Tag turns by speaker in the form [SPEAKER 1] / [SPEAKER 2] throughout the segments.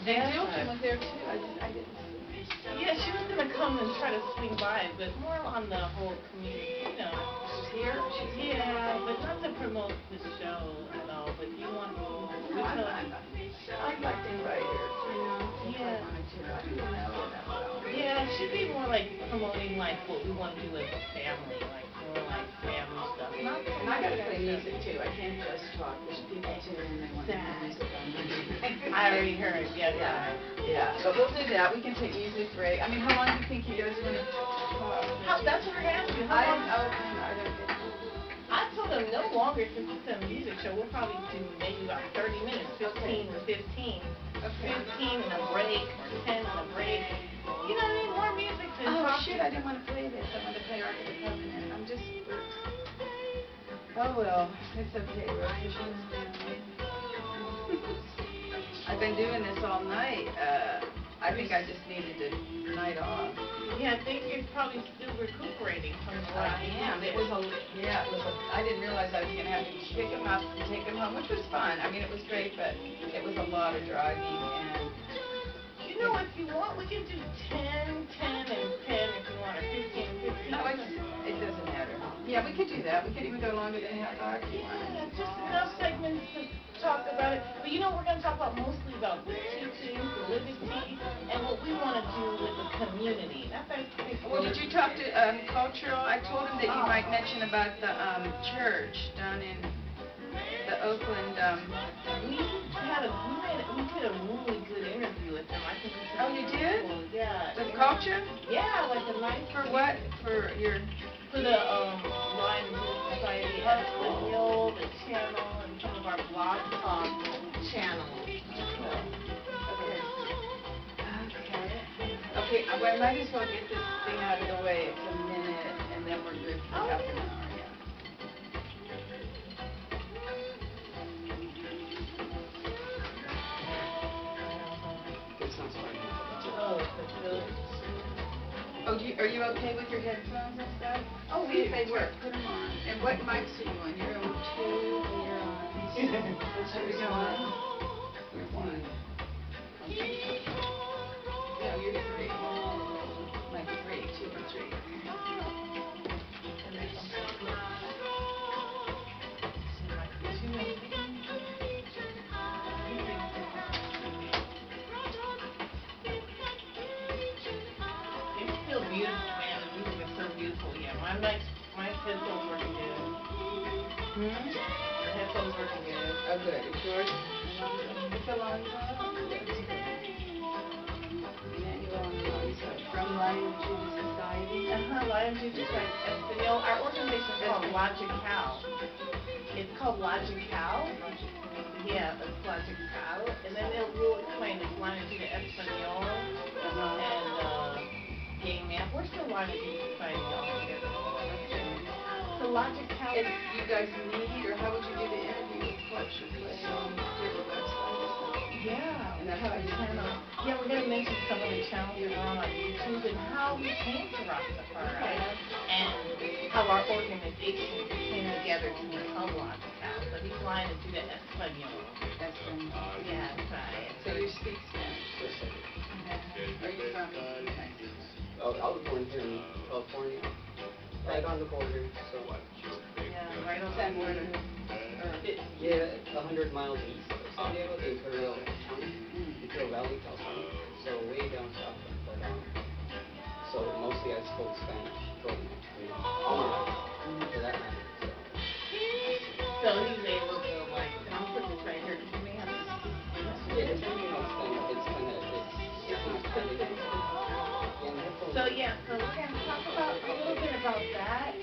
[SPEAKER 1] dance.
[SPEAKER 2] Dilton was there too. I didn't see.
[SPEAKER 1] Yeah, she was gonna come and try to swing by, but more on the whole community, you know.
[SPEAKER 2] She's here? She's here?
[SPEAKER 1] Yeah, but not to promote the show at all, but you want to,
[SPEAKER 2] I'd like to invite her, you know, if I wanted to. I don't know her that well.
[SPEAKER 1] Yeah, it should be more like promoting like what we want to do as a family, like more like family stuff.
[SPEAKER 2] And I gotta play music too. I can't just talk. There's people too and they want to hear music on me.
[SPEAKER 1] I already heard, yeah.
[SPEAKER 2] Yeah, but we'll do that. We can take music break. I mean, how long do you think you guys want to talk?
[SPEAKER 1] That's what we're going to ask you.
[SPEAKER 2] I don't know. I don't get it.
[SPEAKER 1] I told them no longer since it's a music show. We'll probably do maybe about 30 minutes, 15 to 15. 15 and a break, or 10 and a break. You know what I mean? More music than
[SPEAKER 2] Oh, shit, I didn't want to play this. I wanted to play Ark of the Covenant. I'm just... Oh, well, it's okay. I've been doing this all night. I think I just needed a night off.
[SPEAKER 1] Yeah, I think you're probably still recuperating from the last.
[SPEAKER 2] I am. It was I didn't realize I was going to have to pick him up and take him home, which was fun. I mean, it was great, but it was a lot of driving and...
[SPEAKER 1] You know, if you want, we can do 10, 10, and 10 if you want, or 15 and 15.
[SPEAKER 2] No, it doesn't matter. Yeah, we could do that. We could even go longer than a half hour if you want.
[SPEAKER 1] Yeah, just enough segments to talk about it. But you know, we're going to talk about mostly about the teachings, the liberty, and what we want to do with the community. That's our big.
[SPEAKER 2] Well, did you talk to Cultural? I told him that you might mention about the church down in the Oakland.
[SPEAKER 1] We did a really good interview with him. I think we should.
[SPEAKER 2] Oh, you did?
[SPEAKER 1] Yeah.
[SPEAKER 2] With Culture?
[SPEAKER 1] Yeah, like a nice.
[SPEAKER 2] For what? For your.
[SPEAKER 1] For the Lion Society Espanol, the channel, and some of our blog channels.
[SPEAKER 2] Okay, well, I might as well get this thing out of the way. It's a minute, and then we're good for half an hour. Oh, are you okay with your headphones and stuff? Oh, see if they work. Put them on. And what mics are you on? You're on 2 or you're on... Should we go on? You're 1. Yeah, you're 3. Like 3, 2 or 3.
[SPEAKER 1] My headphones working good. Your headphones working good.
[SPEAKER 2] Oh, good. It's yours? It's Alonso. Emmanuelle from LOJiQAL Society.
[SPEAKER 1] LOJSocietyEspanol. Espanol. Our organization is called LOJiQAL. It's called LOJiQAL. Yeah, it's LOJiQAL. And then we'll explain it's LOJSocietyEspanol and Game Map. We're still LOJiQAL Society altogether. So LOJiQAL.
[SPEAKER 2] If you guys need, or how would you do the interview with Culture? Do you have a website or something?
[SPEAKER 1] Yeah,
[SPEAKER 2] and that's how you
[SPEAKER 1] channel. Yeah, we're going to mention some of the channels that are on YouTube and how we came to RasTafari and how our organization came together to become LOJiQAL. So he's flying to do the Espanol. Yeah, that's right.
[SPEAKER 2] So you speak Spanish? Are you from Mexico?
[SPEAKER 3] I was born here in California, right on the border. So
[SPEAKER 1] yeah, right on the border.
[SPEAKER 3] Yeah, 100 miles east of San Diego, the Imperial Valley, California. So way down south. But so mostly I spoke Spanish, going all my life, for that matter.
[SPEAKER 1] So he's able to like, and I'll put this right here because you may have to speak.
[SPEAKER 3] Yeah, it's not
[SPEAKER 1] So yeah, so we're going to talk about a little bit about that,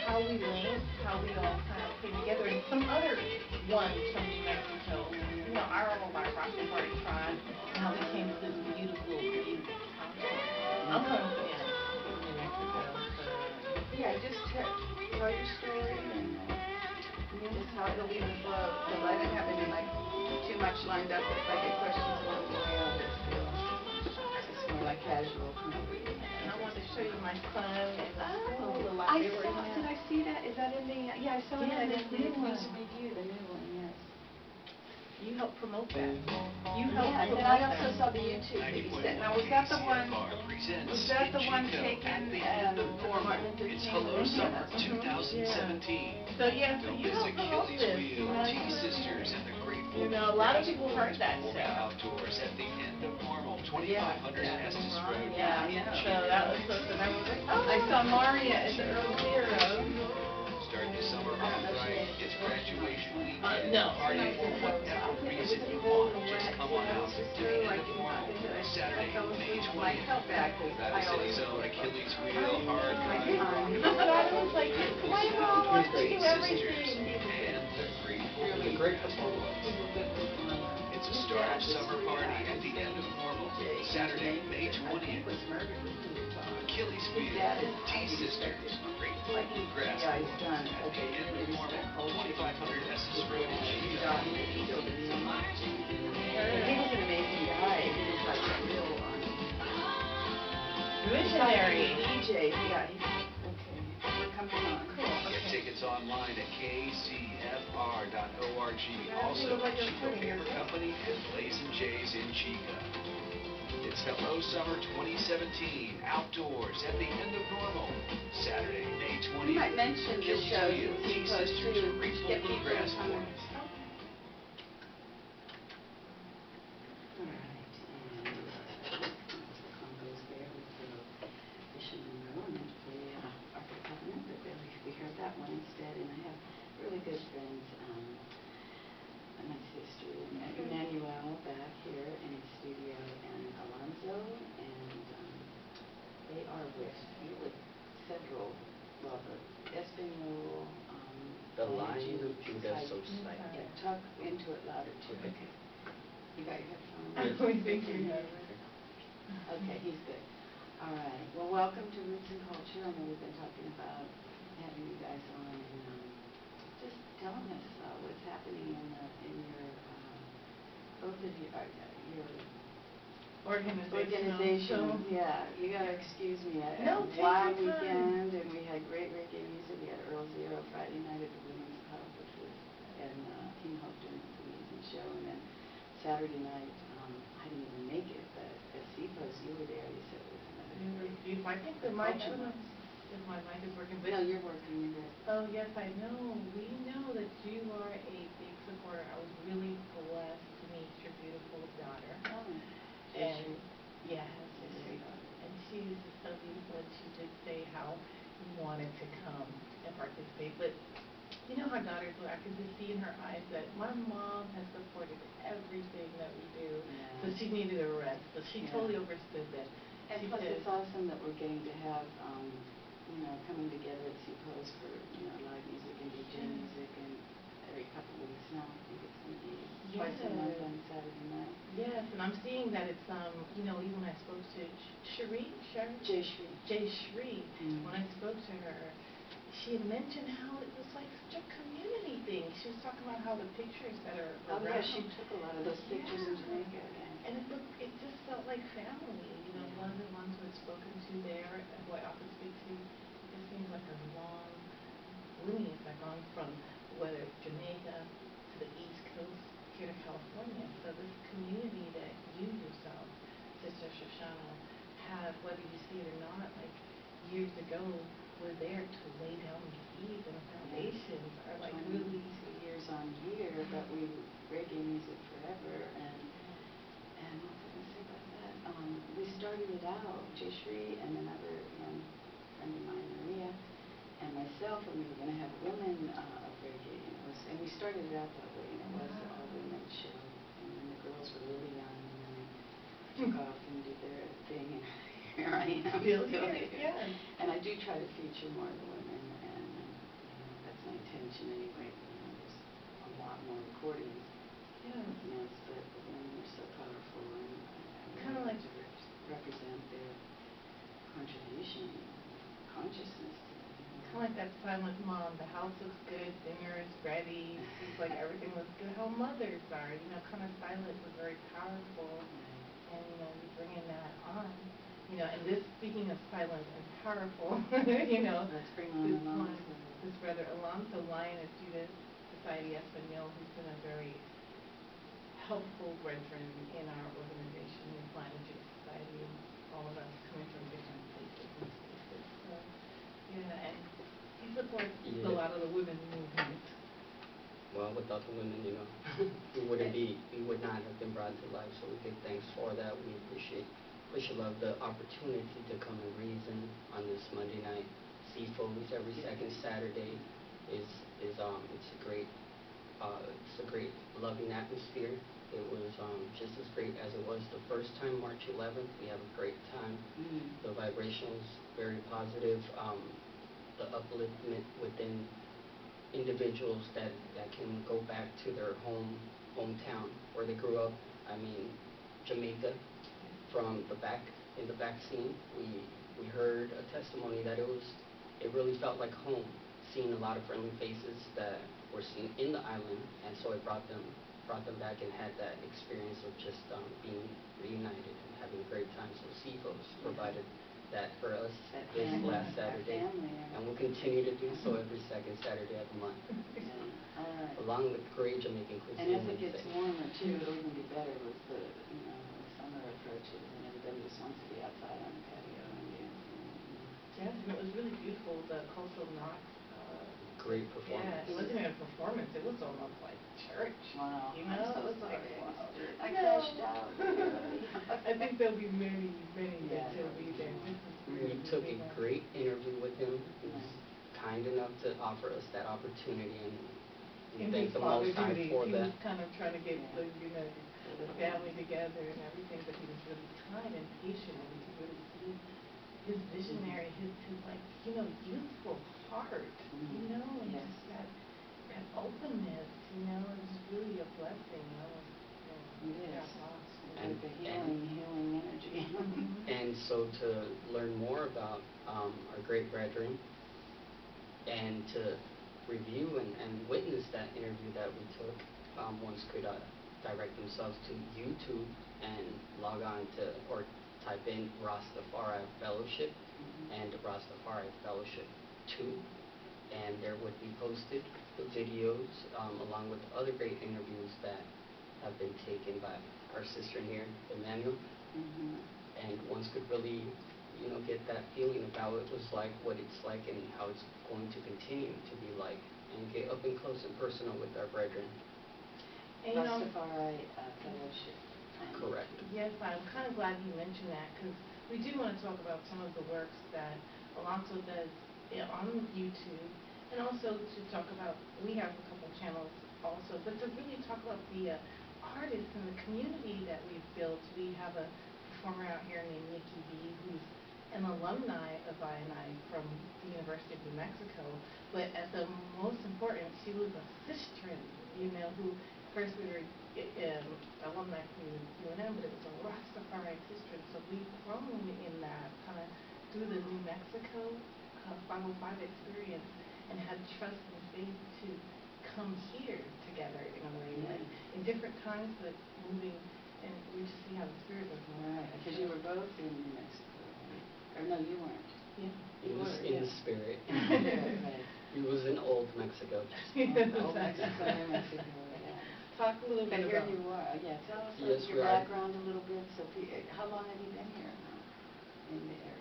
[SPEAKER 1] how we linked, how we all kind of came together, and some other ones from New Mexico. You know, our RasTafari tribe, and how we came to this beautiful, beautiful country. I'm from New Mexico.
[SPEAKER 2] Yeah, just tell your story and just how it'll be the flow. So I didn't have any like too much lined up. If I get questions along the way, I'll just feel it's more like casual conversation.
[SPEAKER 1] And I want to show you my son and the school, the
[SPEAKER 2] I
[SPEAKER 1] library.
[SPEAKER 2] saw. Did I see that? Is that in the? Yeah, I saw
[SPEAKER 1] Yeah,
[SPEAKER 2] that in
[SPEAKER 1] the new one.
[SPEAKER 2] Review, the new one. Yes.
[SPEAKER 1] You helped promote that. You helped
[SPEAKER 2] Yeah, and
[SPEAKER 1] promote
[SPEAKER 2] then I also
[SPEAKER 1] that.
[SPEAKER 2] saw the YouTube that you sent. Now, was that the one taken for Martin Luther King?
[SPEAKER 4] It's Hello Summer 2017.
[SPEAKER 1] So yeah, so you helped promote this. You know,
[SPEAKER 4] T-Sisters and the Grateful
[SPEAKER 1] you know, a lot of people heard that show.
[SPEAKER 4] Outdoors at the end of Normal, 2500 Estes Road.
[SPEAKER 1] Yeah, so that was so then I was like, oh,
[SPEAKER 2] I saw Maria at the Earl Zero.
[SPEAKER 4] Start the summer
[SPEAKER 2] I don't know
[SPEAKER 4] off
[SPEAKER 2] if she
[SPEAKER 4] right.
[SPEAKER 2] made it
[SPEAKER 4] It's
[SPEAKER 2] to
[SPEAKER 4] graduation weekend.
[SPEAKER 1] no.
[SPEAKER 4] Party for whatever reason you want. Just come on out to the end of Normal. Saturday, May 20th. Travis City Zone, Achilles Wheel, Hard Drive.
[SPEAKER 1] I was like, my mom wants to do
[SPEAKER 4] Sisters
[SPEAKER 1] everything.
[SPEAKER 4] and the Grateful
[SPEAKER 3] It was a great performance.
[SPEAKER 4] It's a start of summer party at the end of Normal. Saturday, May 20th. Achilles Wheel, T-Sisters, Grateful Bluegrass Boys at the end of Normal, 2500 Estes Road in Chico.
[SPEAKER 2] He was an amazing guy. He was like a real
[SPEAKER 1] Visionary.
[SPEAKER 2] DJ. Yeah. Okay. We're coming on.
[SPEAKER 4] Get tickets online at KZFR.org. Also, Chico Paper Company and Blazin' J's in Chico. It's Hello Summer 2017, outdoors at the end of Normal. Saturday, May 20th.
[SPEAKER 2] You might mention the shows that we post
[SPEAKER 4] T-Sisters,
[SPEAKER 2] to
[SPEAKER 4] Grateful
[SPEAKER 2] get people to
[SPEAKER 4] Bluegrass
[SPEAKER 2] come.
[SPEAKER 4] Boys.
[SPEAKER 2] We heard that one instead, and I have really good friends, my sister Emmanuelle back here in the studio, and Alonso, and they are with several, Espanol,
[SPEAKER 3] The line of Judah so slight.
[SPEAKER 2] yeah, talk into it louder too. Okay. You got your headphones?
[SPEAKER 3] Yes.
[SPEAKER 1] We think you have.
[SPEAKER 2] Okay, he's good. All right. Well, welcome to Roots and Culture. I know we've been talking about having you guys on and just telling us what's happening in your both of your organization. Yeah, you gotta excuse me. I
[SPEAKER 1] No,
[SPEAKER 2] had a
[SPEAKER 1] take
[SPEAKER 2] wild
[SPEAKER 1] your time.
[SPEAKER 2] weekend, and we had great reggae music. We had Earl Zero Friday night at the Women's Club, which was, and King Houghton was an amazing show. And then Saturday night, I didn't even make it, but at CPO's, you were there. You said it was another
[SPEAKER 1] Beautiful. I think that my mic is working. But
[SPEAKER 2] no, you're working. You're good.
[SPEAKER 1] oh yes, I know. We know that you are a big supporter. I was really blessed to meet your beautiful daughter.
[SPEAKER 2] Oh,
[SPEAKER 1] And yes,
[SPEAKER 2] there you go.
[SPEAKER 1] and she's so beautiful. And she did say how you wanted to come and participate. But you know how daughters do. I could just see in her eyes that my mom has supported everything that we do.
[SPEAKER 2] Yeah.
[SPEAKER 1] So she needed a rest. So she totally understood that.
[SPEAKER 2] And
[SPEAKER 1] She
[SPEAKER 2] plus,
[SPEAKER 1] said,
[SPEAKER 2] it's awesome that we're getting to have, coming together at CPO's for, live music and DJ music, and every couple of weeks now, I think it's going to be twice a month on Saturday night.
[SPEAKER 1] yes, and I'm seeing that it's, even when I spoke to
[SPEAKER 2] Jay Shree.
[SPEAKER 1] When I spoke to her, she had mentioned how it was like such a community thing. She was talking about how the pictures that are
[SPEAKER 2] Oh,
[SPEAKER 1] around.
[SPEAKER 2] yeah, she took a lot of those pictures in Jamaica again.
[SPEAKER 1] And it just felt like family. One of the ones who had spoken to there, and who I often speak to, it seems like a long lineage, like going from whether it's Jamaica to the East Coast here to California. So this community that you yourself, Sister Shoshana, have, whether you see it or not, like years ago, were there to lay down the seeds and the foundations are like really
[SPEAKER 2] 22 years on here, but we reggae music forever, and what was I going to say about that? We started it out, Jay Shree and another young friend of mine, Maria, and myself, and we were going to have women of reggae, and we started it out that way, it was a all-women show, and then the girls were really young, and then they took off and did their thing, and here I am.
[SPEAKER 1] Still here, yes.
[SPEAKER 2] And I do try to feature more of the women, and that's my intention anyway. There's a lot more recordings.
[SPEAKER 1] Yes.
[SPEAKER 2] But the women are so powerful, and I
[SPEAKER 1] Kinda
[SPEAKER 2] really
[SPEAKER 1] like-
[SPEAKER 2] like to represent their contribution, consciousness to it.
[SPEAKER 1] Kind of like that silent mom. The house looks good, dinner is ready. It's like everything looks good. How mothers are, kind of silent but very powerful. And you're bringing that on. And this, speaking of silent and powerful,
[SPEAKER 2] Let's bring on Alonso.
[SPEAKER 1] This brother Alonso, Lion of Judah Society Espanol, who's been a very helpful brethren in our organization, in Planet Society, and all of us coming from different places and spaces. So, yeah, and he supports a lot of the women movement.
[SPEAKER 3] Well, without the women, we would not have been brought to life. So we give thanks for that. We appreciate love the opportunity to come and reason on this Monday night. CFOs every second Saturday it's a great loving atmosphere. It was just as great as it was the first time, March 11th. We have a great time. The vibration was very positive. The upliftment within individuals that can go back to their hometown where they grew up. I mean, Jamaica, from in the back scene, we heard a testimony that it really felt like home, seeing a lot of friendly faces that were seen in the island, and so it brought them back and had that experience of just being reunited and having a great time. So CFOs provided that for us this last Saturday, and we'll continue to do so every second Saturday of the month. Along with great Jamaican cuisine.
[SPEAKER 2] And as it gets warmer too, it'll even be better with the summer approaches, and everybody just wants to be outside on the patio and dancing.
[SPEAKER 1] Yes, and it was really beautiful, the cultural knock.
[SPEAKER 3] Great performance.
[SPEAKER 1] Yeah, it wasn't even a performance, it was almost like church.
[SPEAKER 2] Wow.
[SPEAKER 1] It
[SPEAKER 2] I'm so
[SPEAKER 1] was
[SPEAKER 2] sorry.
[SPEAKER 1] like, wow.
[SPEAKER 2] I crashed out.
[SPEAKER 1] I think there'll be many that will be there.
[SPEAKER 3] We took a great interview with him. He was kind enough to offer us that opportunity, and we thank the Most High for that.
[SPEAKER 1] He was kind of trying to get the family together and everything, but he was really kind and patient, and we could really see his visionary, his like, youthful heart, and just that openness, it was really a blessing.
[SPEAKER 2] It is.
[SPEAKER 3] And
[SPEAKER 2] the healing energy.
[SPEAKER 3] And so to learn more about our great brethren and to review and witness that interview that we took, ones could direct themselves to YouTube and log on to, or type in RasTafari Fellowship and RasTafari Fellowship 2, and there would be posted the videos along with other great interviews that have been taken by our sister here, Emmanuelle, and ones could really, get that feeling of how it was like, what it's like, and how it's going to continue to be like, and get up and close and personal with our brethren.
[SPEAKER 1] And,
[SPEAKER 2] RasTafari Fellowship.
[SPEAKER 3] Correct.
[SPEAKER 1] Yes, I'm kind of glad you mentioned that, because we do want to talk about some of the works that Alonso does on YouTube, and also to talk about, we have a couple channels also, but to really talk about the artists and the community that we've built. We have a performer out here named Nikki B, who's an alumni of I&I from the University of New Mexico, but at the most important, she was a sister, who first we were alumni from UNM, but it was a RasTafari sister, so we've grown in that kind of through the New Mexico 505 experience, and had trust and faith to come here together in a way, like in different times, but moving, and we just see how the spirit was moving.
[SPEAKER 2] Right, because you were both in New Mexico, right? Or no, you weren't.
[SPEAKER 1] Yeah.
[SPEAKER 3] He was in the spirit.
[SPEAKER 2] Right.
[SPEAKER 3] He was in old Mexico.
[SPEAKER 2] Old Mexico, New Mexico, yeah.
[SPEAKER 1] Talk a little bit
[SPEAKER 2] But here
[SPEAKER 1] about.
[SPEAKER 2] you are. Yeah, tell us
[SPEAKER 3] we
[SPEAKER 2] your
[SPEAKER 3] are.
[SPEAKER 2] background a little bit. So, how long have you been here now in the area?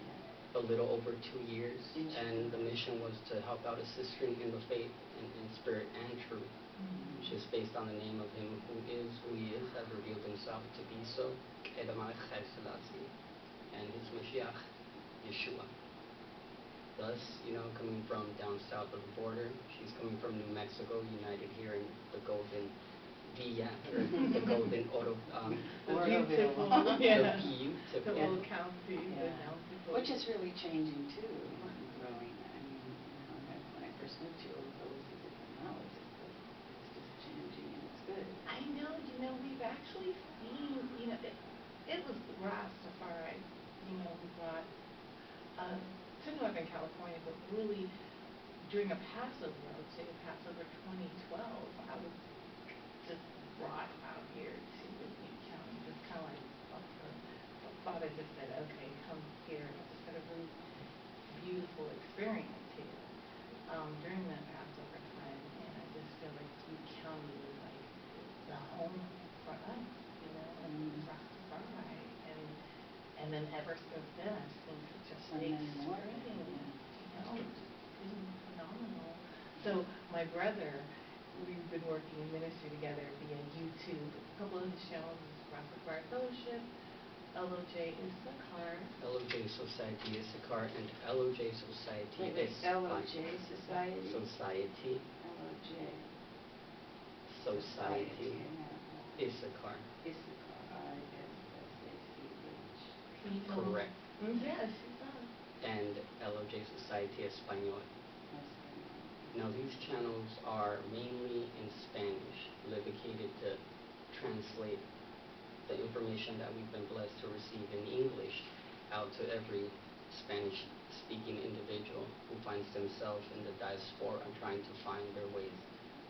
[SPEAKER 3] A little over 2 years, and the mission was to help out a sister in the faith, in spirit and truth, which is based on the name of him who he is, has revealed himself to be so, and his Mashiach, Yeshua. Thus, coming from down south of the border, she's coming from New Mexico, united here in the Golden Villa, or the Golden Oro,
[SPEAKER 1] The beautiful, the old county, the county.
[SPEAKER 2] Which is really changing too, growing. I mean, when I first moved to Oroville, it was a different knowledge, but it's just changing, and it's good.
[SPEAKER 1] I know, we've actually seen, it was RasTafari, we brought to Northern California, but really during a Passover, I would say Passover 2012, I was just brought out here to Whitney County, just kind of like, Father just said, okay, come here. I just had a really beautiful experience here during that Passover time, and I just feel like Whitney County was like the home for us, you know, and RasTafari, and then ever since then, I've seen such a big spreading, you know, just been phenomenal. So my brother, we've been working in ministry together via YouTube. A couple of his channels is RasTafari Fellowship, LOJSocietyEspanol.
[SPEAKER 3] LOJSocietyEspanol and LOJSocietyEspanol.
[SPEAKER 2] LOJ Society?
[SPEAKER 3] Society.
[SPEAKER 2] LOJ.
[SPEAKER 3] SocietyEspanol.
[SPEAKER 2] Issachar. ISSACH.
[SPEAKER 3] Correct.
[SPEAKER 1] Yes, she does.
[SPEAKER 3] And LOJSocietyEspanol. Now these channels are mainly in Spanish, dedicated to translate the information that we've been blessed to receive in English out to every Spanish-speaking individual who finds themselves in the diaspora trying to find their ways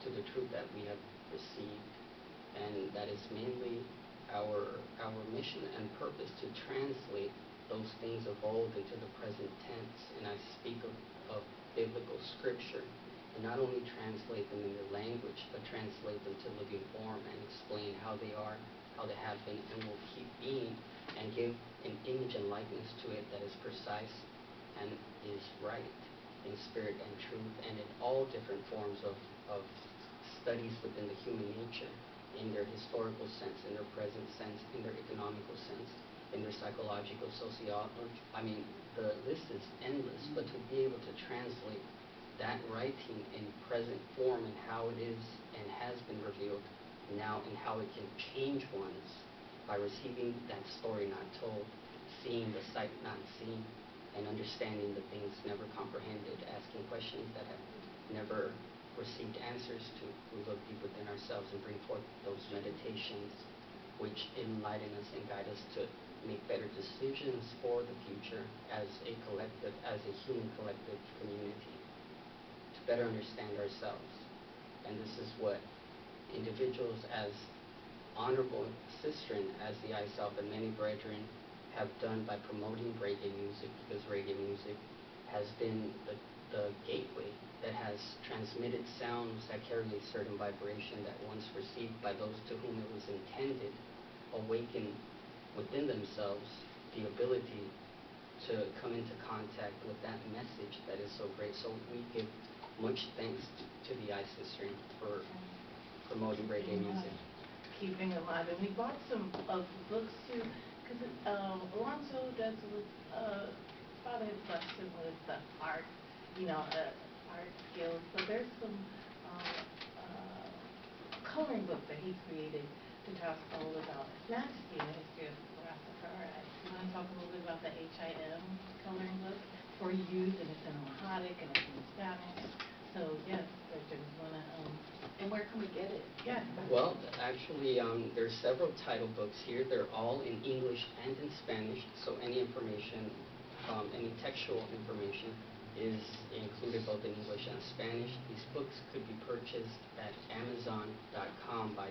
[SPEAKER 3] to the truth that we have received. And that is mainly our mission and purpose, to translate those things of old into the present tense. And I speak of biblical scripture, and not only translate them in their language, but translate them to living form and explain how they are, how they have been, and will keep being, and give an image and likeness to it that is precise and is right in spirit and truth, and in all different forms of studies within the human nature, in their historical sense, in their present sense, in their economical sense, in their psychological, sociology. I mean, the list is endless, but to be able to translate that writing in present form and how it is and has been revealed now, and how it can change ones by receiving that story not told, seeing the sight not seen, and understanding the things never comprehended, asking questions that have never received answers to. We look deep within ourselves and bring forth those meditations which enlighten us and guide us to make better decisions for the future as a collective, as a human collective community, to better understand ourselves. And this is what individuals as honorable sistren as the ISELF and many brethren have done by promoting reggae music, because reggae music has been the gateway that has transmitted sounds that carry a certain vibration that once received by those to whom it was intended, awaken within themselves the ability to come into contact with that message that is so great. So we give much thanks to the iSistern for promoting reggae music.
[SPEAKER 1] Keeping it alive. And we bought some of the books too, because Alonso does with, Father has blessed him with the art, art skills. So there's some coloring book that he created to talk all about His Majesty and the history of RasTafari. You want to talk a little bit about the HIM coloring book for youth, and it's in Amharic and it's in Spanish. So yes, Bridget, you want to
[SPEAKER 2] And where can we get it?
[SPEAKER 1] Yeah.
[SPEAKER 3] Well, actually, there's several title books here. They're all in English and in Spanish, so any information, any textual information is included both in English and Spanish. These books could be purchased at Amazon.com by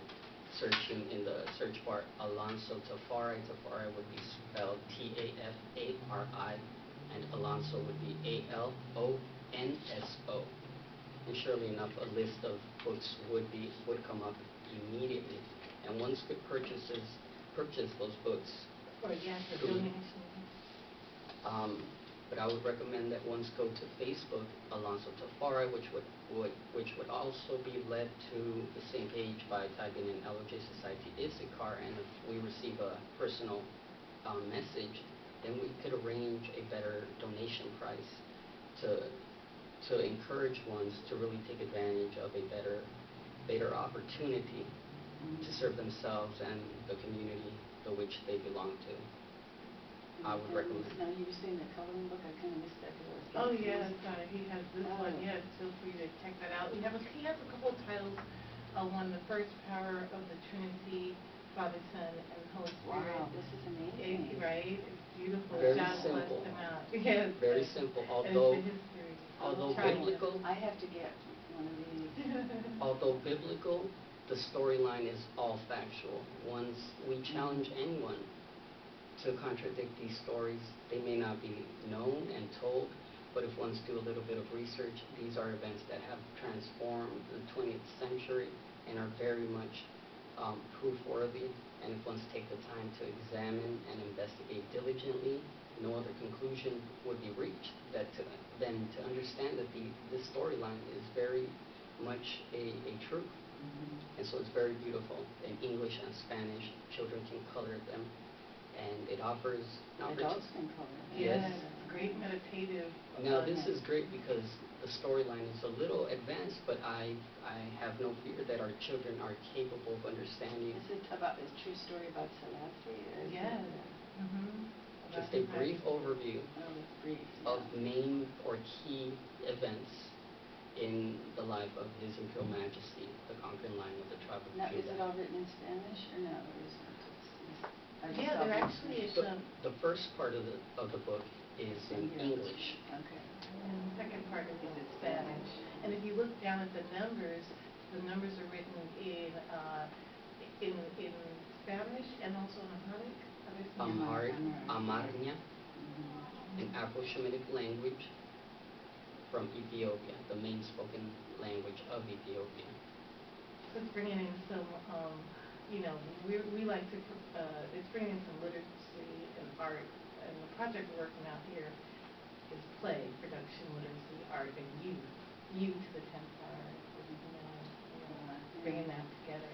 [SPEAKER 3] searching in the search bar Alonso Tafari. Tafari would be spelled Tafari, and Alonso would be Alonso. And surely enough, a list of books would come up immediately, and once could purchase those books.
[SPEAKER 1] Or yes, a donation.
[SPEAKER 3] But I would recommend that ones go to Facebook, Alonso Tafari, which would also be led to the same page by typing in LOJSocietyISSACHAR, and if we receive a personal message, then we could arrange a better donation price to encourage ones to really take advantage of a better opportunity to serve themselves and the community to which they belong to. I would recommend.
[SPEAKER 2] Now you were saying the coloring book, I kind of missed that because I was
[SPEAKER 1] Oh
[SPEAKER 2] getting
[SPEAKER 1] yes,
[SPEAKER 2] confused.
[SPEAKER 1] he has this one. Yes, feel free to check that out. He has a couple titles. One, The First Power of the Trinity, Father, Son, and Holy Spirit.
[SPEAKER 2] Wow, this is amazing.
[SPEAKER 1] Right? It's beautiful.
[SPEAKER 3] Very
[SPEAKER 1] God
[SPEAKER 3] simple.
[SPEAKER 1] blessed him out. Yes.
[SPEAKER 3] Very simple,
[SPEAKER 1] And
[SPEAKER 3] although
[SPEAKER 1] it's the history.
[SPEAKER 3] biblical.
[SPEAKER 2] I have to get one of these.
[SPEAKER 3] Although biblical, the storyline is all factual. Once we challenge anyone to contradict these stories, they may not be known and told, but if ones do a little bit of research, these are events that have transformed the 20th century and are very much proof-worthy, and if ones take the time to examine and investigate diligently, no other conclusion would be reached than to understand that this storyline is very much a truth. And so it's very beautiful in English and Spanish. Children can color them, and it offers an
[SPEAKER 2] Adults
[SPEAKER 3] opportunity.
[SPEAKER 2] can color.
[SPEAKER 1] Yes,
[SPEAKER 3] Yes.
[SPEAKER 1] great meditative.
[SPEAKER 3] Now this is great because the storyline is a little advanced, but I have no fear that our children are capable of understanding.
[SPEAKER 2] Is it about a true story about Selassie? Or is
[SPEAKER 1] Yes.
[SPEAKER 2] it,
[SPEAKER 3] Just a brief overview
[SPEAKER 2] it's brief.
[SPEAKER 3] of main or key events in the life of His Imperial Majesty, the conquering lion of the tribe of
[SPEAKER 2] Now, is
[SPEAKER 3] Judah.
[SPEAKER 2] it all written in Spanish or no? Or is it just,
[SPEAKER 1] Yeah, there actually is some.
[SPEAKER 3] The first part of the book is in English.
[SPEAKER 2] Okay.
[SPEAKER 1] And the second part is in Spanish. And if you look down at the numbers are written in Spanish and also in Amharic.
[SPEAKER 3] Amarnia, an Afro-Shemitic language from Ethiopia, the main spoken language of Ethiopia.
[SPEAKER 1] So it's bringing in some, we like to, it's bringing in some literacy and art. And the project we're working out here is play, production, literacy, art, and you to the Tafari, bringing that together.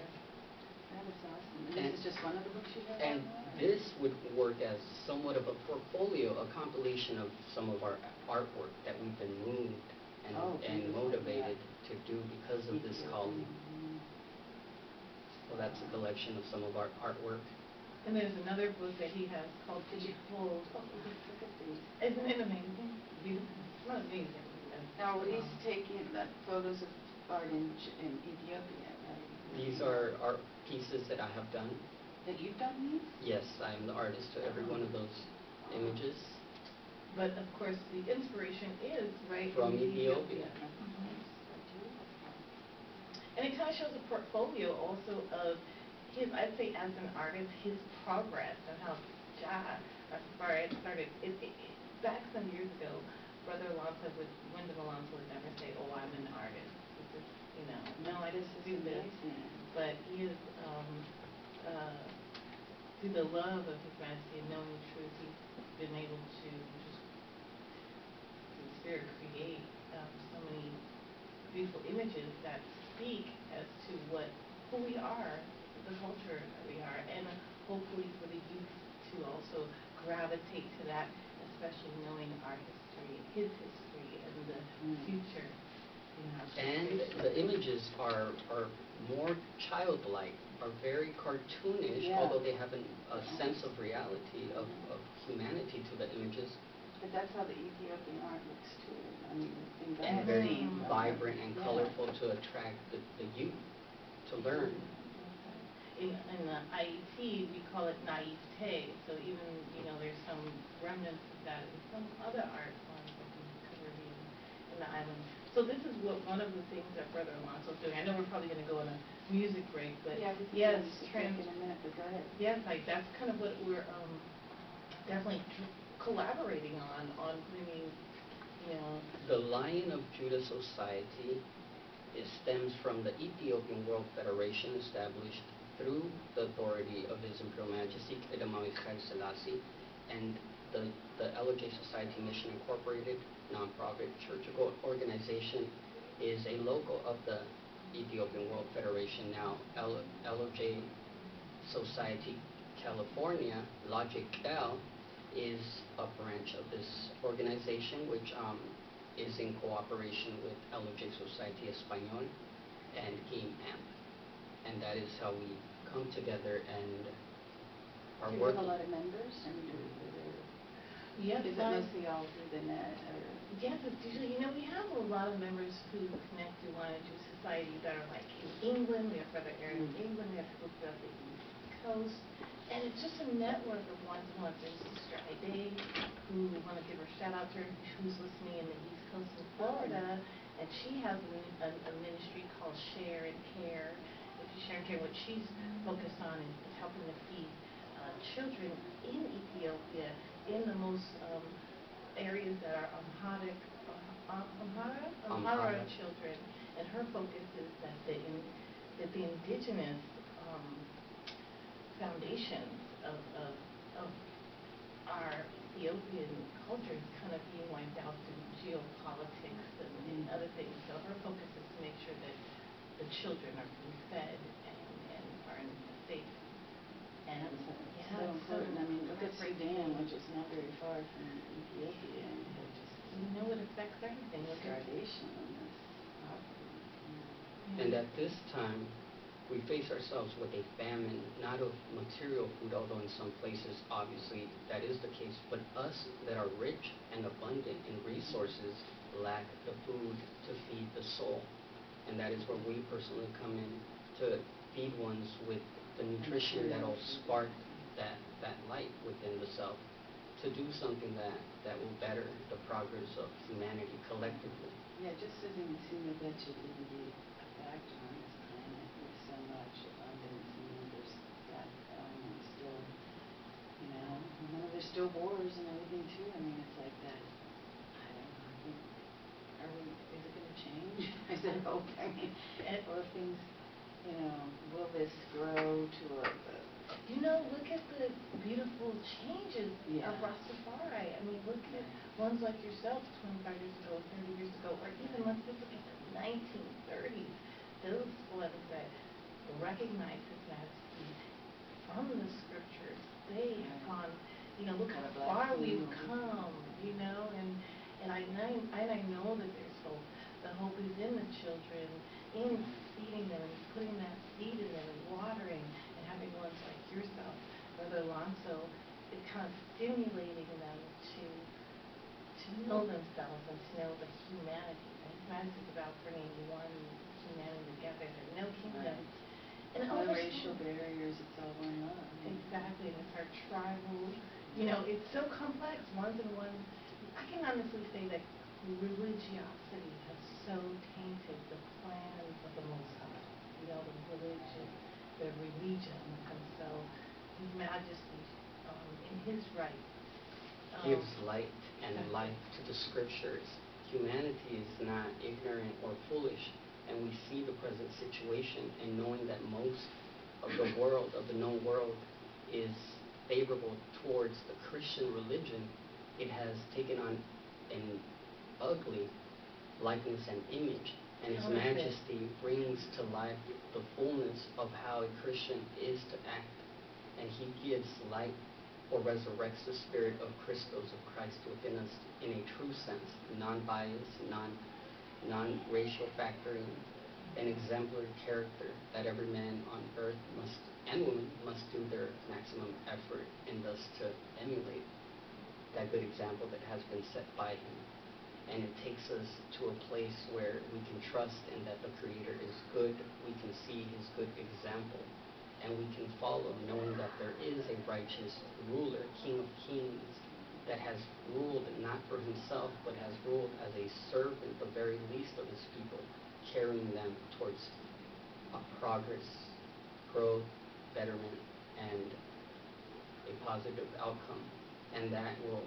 [SPEAKER 2] That is awesome. And this is just one of the books you have?
[SPEAKER 3] And this would work as somewhat of a portfolio, a compilation of some of our artwork that we've been moved and motivated to do because of this calling. So that's a collection of some of our artwork.
[SPEAKER 1] And there's another book that he has called Behold.
[SPEAKER 2] Look at these.
[SPEAKER 1] Isn't it amazing? Beautiful. It's not amazing.
[SPEAKER 2] Now, he's taking photos of art in Ethiopia, right?
[SPEAKER 3] These are art pieces that I have done.
[SPEAKER 2] That you've done these?
[SPEAKER 3] Yes, I am the artist to every one of those images.
[SPEAKER 1] But of course, the inspiration is right
[SPEAKER 3] From
[SPEAKER 1] in
[SPEAKER 3] Ethiopia.
[SPEAKER 1] And it kind of shows a portfolio also of his, I'd say as an artist, his progress and how RasTafari started. Back some years ago, Brother Alonso Wyndham Alonso would never say, "Oh, I'm an artist." It's just, no, I just do this. But he is, through the love of His Majesty and knowing the truth, he's been able to just, through the Spirit, create so many beautiful images that speak as to who we are, the culture that we are, and hopefully for the youth to also gravitate to that, especially knowing our history, his history, and the future.
[SPEAKER 3] And the images are more childlike, are very cartoonish, although they have a sense of reality, of humanity to the images.
[SPEAKER 2] But that's how the Ethiopian art looks too. I mean,
[SPEAKER 3] And very vibrant and colorful to attract the youth to learn.
[SPEAKER 1] In the IET, we call it naivete. So even, there's some remnants of that in some other art forms that we cover in the island. So this is one of the things that Brother Alonso is doing. I know we're probably going to go on a music break, but yes,
[SPEAKER 2] in a minute, but go ahead.
[SPEAKER 1] Yes, that's kind of what we're definitely collaborating on bringing,
[SPEAKER 3] The Lion of Judah Society stems from the Ethiopian World Federation established through the authority of His Imperial Majesty Haile Selassie, and the LOJSocietyEspanol Mission Incorporated nonprofit church organization is a logo of the Ethiopian World Federation. Now, LOJSocietyEspanol California, LOJiQAL, is a branch of this organization, which is in cooperation with LOJSocietyEspanol and KEAM. And that is how we come together and are
[SPEAKER 2] Do you
[SPEAKER 3] working.
[SPEAKER 2] have a lot of members?
[SPEAKER 1] yes,
[SPEAKER 2] Is it mostly all through the net? Or?
[SPEAKER 1] Yes, it's usually, we have a lot of members who connect to Lion Jewish Society that are like in England. We have Brother Aaron in England. We have people throughout the East Coast. And it's just a network of one-to-one. There's Sister Ide, who we want to give her a shout-out to her, who's listening in the East Coast in Florida. And she has a ministry called Share and Care. Share and Care, what she's focused on is helping to feed children in Ethiopia in the most areas that are Amhara children. And her focus is that the indigenous foundations of our Ethiopian culture is kind of being wiped out through geopolitics and other things. So her focus is to make sure that the children are being fed and are in safe. And
[SPEAKER 2] it's so important. I mean, look at Sudan, which is not very far from Ethiopia, and they're just
[SPEAKER 1] it affects everything.
[SPEAKER 2] Starvation on this property.
[SPEAKER 3] And at this time, we face ourselves with a famine, not of material food, although in some places, obviously, that is the case, but us that are rich and abundant in resources lack the food to feed the soul. And that is where we personally come in to feed ones with the nutrition that will spark that light within the self, to do something that will better the progress of humanity collectively.
[SPEAKER 2] Yeah, just sitting and seeing that should really be a factor on this planet with so much abundance, and there's that element still, there's still wars and everything too. I mean, it's like that. I don't know. Is it going to change? I said hope. I mean, or things, will this grow to
[SPEAKER 1] look at the beautiful changes of RasTafari. I mean, look at ones like yourself 25 years ago, 30 years ago, or even let's just look at the 1930s. Those ones that recognize his majesty from the scriptures, they have gone, look how far we've come, and I know that there's hope. The hope is in the children, in feeding them and putting that seed in them and watering, and having ones like yourself, Brother Alonso, it kind of stimulating them to know themselves and to know the humanity. And his majesty is about bringing one humanity together. There are no kingdoms. And
[SPEAKER 2] no racial barriers, it's all going on.
[SPEAKER 1] Exactly, and it's our tribal, it's so complex. Ones and ones. I can honestly say that religiosity has so tainted the plans of the Most High. The religion, and so His Majesty, in His right,
[SPEAKER 3] gives light and life to the scriptures. Humanity is not ignorant or foolish, and we see the present situation, and knowing that most of the world, of the known world, is favorable towards the Christian religion, it has taken on an ugly likeness and image. And His Majesty brings to life the fullness of how a Christian is to act. And He gives light or resurrects the spirit of Christos, of Christ within us in a true sense, non-biased, non-racial factoring, an exemplary character that every man on earth must, and woman, must do their maximum effort and thus to emulate that good example that has been set by Him. And it takes us to a place where we can trust in that the Creator is good, we can see His good example, and we can follow, knowing that there is a righteous ruler, King of Kings, that has ruled not for Himself, but has ruled as a servant, the very least of His people, carrying them towards progress, growth, betterment, and a positive outcome. And that will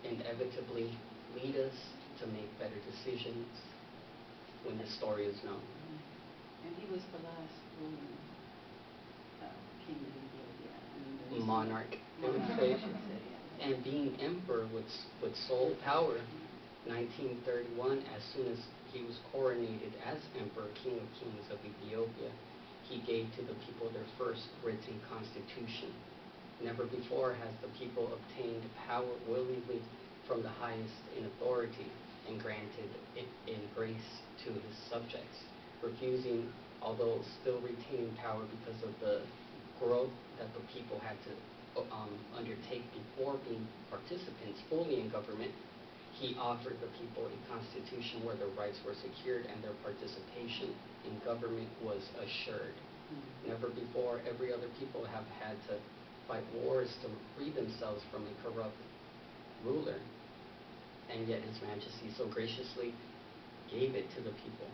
[SPEAKER 3] inevitably lead us to make better decisions when the story is known.
[SPEAKER 2] And he was the last ruling king of Ethiopia.
[SPEAKER 3] Monarch, I would say. And being emperor with sole power, 1931, as soon as he was coronated as emperor, King of Kings of Ethiopia, he gave to the people their first written constitution. Never before has the people obtained power willingly from the highest in authority and granted it in grace to his subjects, refusing, although still retaining power because of the growth that the people had to undertake before being participants fully in government. He offered the people a constitution where their rights were secured and their participation in government was assured. Never before, every other people have had to fight wars to free themselves from a corrupt ruler, and yet His Majesty so graciously gave it to the people.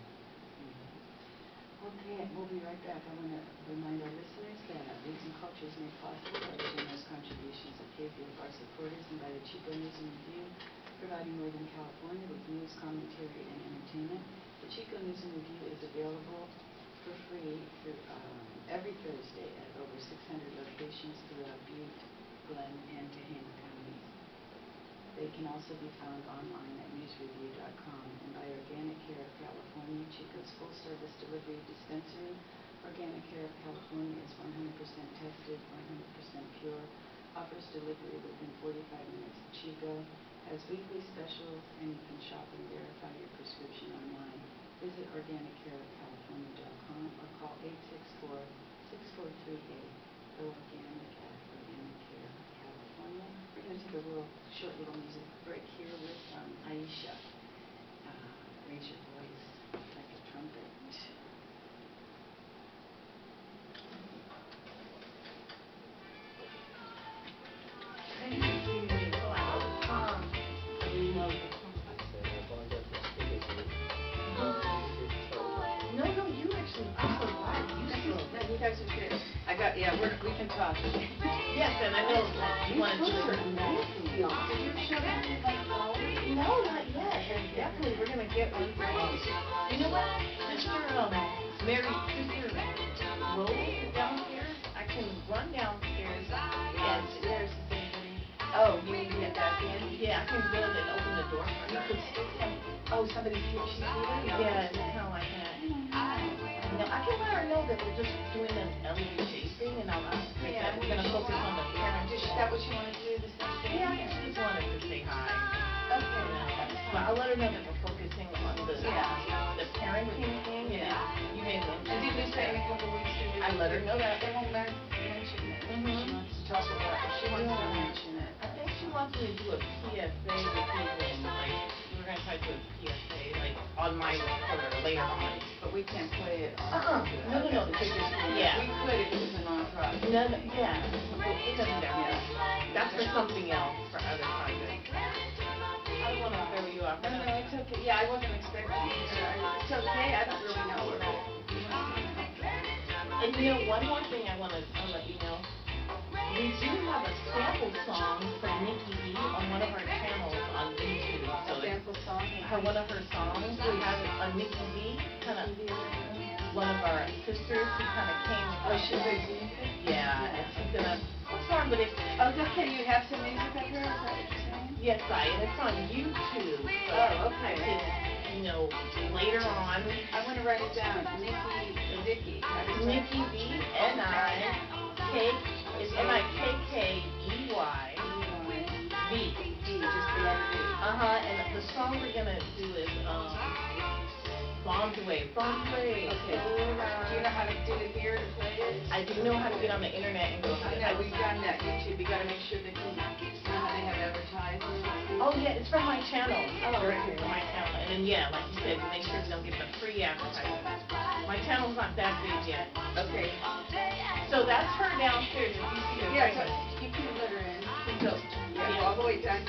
[SPEAKER 2] Okay, we'll be right back. I want to remind our listeners that Arts and Culture is made possible by the generous contributions of KZFR supporters and by the CHICO News and Review, providing Northern California with news, commentary, and entertainment. The CHICO News and Review is available for free through, every Thursday at over 600 locations throughout Butte, Glen, and Tehama counties. They can also be found online at newsreview.com and by Organic Care of California, CHICO's full-service delivery dispensary. Organic Care of California is 100% tested, 100% pure, offers delivery within 45 minutes of CHICO, has weekly specials, and you can shop and verify your prescription online. Visit organiccareofcalifornia.com or call 864-6438. Go Organic at Organic Care of California. We're going to take a short little music break here with Aisha. Raise your voice like a trumpet.
[SPEAKER 1] No, you actually, I'm so glad you still.
[SPEAKER 2] No, you guys are good. We can talk.
[SPEAKER 1] Yes, and I know you wanted to.
[SPEAKER 2] Did you show them the phone?
[SPEAKER 1] No, not yet. And definitely, we're gonna get one for you. You know what, Sister Mary, Sister Rose downstairs. I can run downstairs and
[SPEAKER 2] There's somebody. Oh, you need to get back in?
[SPEAKER 1] yeah, I can go and open the door for her.
[SPEAKER 2] Oh, somebody's here. She's here?
[SPEAKER 1] Yeah, and kind of like that. No, I can let her know that we're just doing an LOJ thing, and I'll say
[SPEAKER 2] Yeah,
[SPEAKER 1] that we're gonna focus on the parents.
[SPEAKER 2] Is that what you want to do this afternoon?
[SPEAKER 1] Yeah, I guess she just wanted to say hi.
[SPEAKER 2] Okay.
[SPEAKER 1] You know, but I'll let her know that we're focusing on the parenting thing, and you may want to.
[SPEAKER 2] And did we say in a couple weeks to do?
[SPEAKER 1] I let her know that.
[SPEAKER 2] They won't mention it.
[SPEAKER 1] Mhm.
[SPEAKER 2] She wants to talk about it. She wants to mention it.
[SPEAKER 1] I think she wants me to do a PSA with people, like, we're gonna try to do a PSA, like, on my recorder later on.
[SPEAKER 2] But we can't play it on.
[SPEAKER 1] No,
[SPEAKER 2] the kids' school.
[SPEAKER 1] Yeah.
[SPEAKER 2] We could if it was a non-profit.
[SPEAKER 1] No, yeah, we're gonna do that.
[SPEAKER 2] Yeah.
[SPEAKER 1] That's for something else, for other projects. I don't wanna throw you off.
[SPEAKER 2] No, it's okay. Yeah, I wasn't expecting you. It's okay. I don't really know what
[SPEAKER 1] And you know, one more thing I'll let you know. We do have a sample song from Nikki B on one of our channels on YouTube. So
[SPEAKER 2] a sample song.
[SPEAKER 1] one of her songs, we have a Nikki B, kind of one of our sisters who kind of came.
[SPEAKER 2] Oh, she plays music?
[SPEAKER 1] Yeah, and she's gonna perform, but it's.
[SPEAKER 2] Okay, you have some music of her? Is that what you're saying?
[SPEAKER 1] Yes, and it's on YouTube. So
[SPEAKER 2] Oh, okay.
[SPEAKER 1] I can, you know, later on.
[SPEAKER 2] I want to write it down. Nikki.
[SPEAKER 1] Nikki B, N-I-K, it's Nikkey V.
[SPEAKER 2] Just the letter V.
[SPEAKER 1] And the song we're gonna do is Bombs Away.
[SPEAKER 2] Okay. Do you know how to do it here to play it?
[SPEAKER 1] I do know how to get on the internet and go to
[SPEAKER 2] I know, we've done that YouTube. We gotta make sure that you know how they have advertisements.
[SPEAKER 1] Oh yeah, it's from my channel. Directly from my channel. And then yeah, like you said, make sure we don't get the free advertisement. My channel's not that big yet.
[SPEAKER 2] Okay.
[SPEAKER 1] So that's her downstairs. If you see her.
[SPEAKER 2] Yeah, so you can let her in.
[SPEAKER 1] So,
[SPEAKER 2] Yeah, all the way down.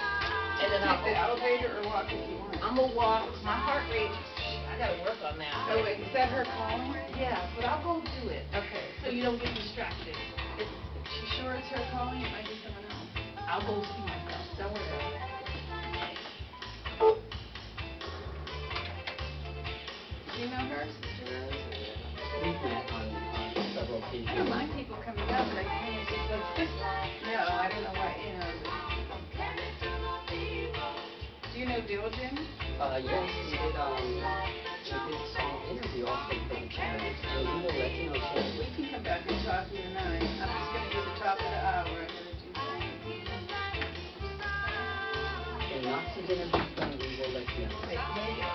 [SPEAKER 1] And then
[SPEAKER 2] Take the elevator or walk if you want.
[SPEAKER 1] I'm gonna walk. My heart rate, I gotta work on that.
[SPEAKER 2] Oh wait, is that her calling?
[SPEAKER 1] Yeah, but I'll go do it.
[SPEAKER 2] Okay.
[SPEAKER 1] So you don't get distracted.
[SPEAKER 2] Is she sure it's her calling? It might be someone else.
[SPEAKER 1] I'll go see myself.
[SPEAKER 2] Don't worry about it. Do you know her, Sister Rose?
[SPEAKER 3] We've met on several occasions.
[SPEAKER 2] I don't mind people coming up, but I kind of just like, no, I don't know why, you know. Do you know Diligent?
[SPEAKER 3] Yes, we did some interview also for the channel. So we will let you know soon.
[SPEAKER 2] We can come back and talk you and I. I'm just going to do the top of the hour. I'm going to do things.
[SPEAKER 3] When the oxygen is done, we will let you know.
[SPEAKER 2] Okay, maybe.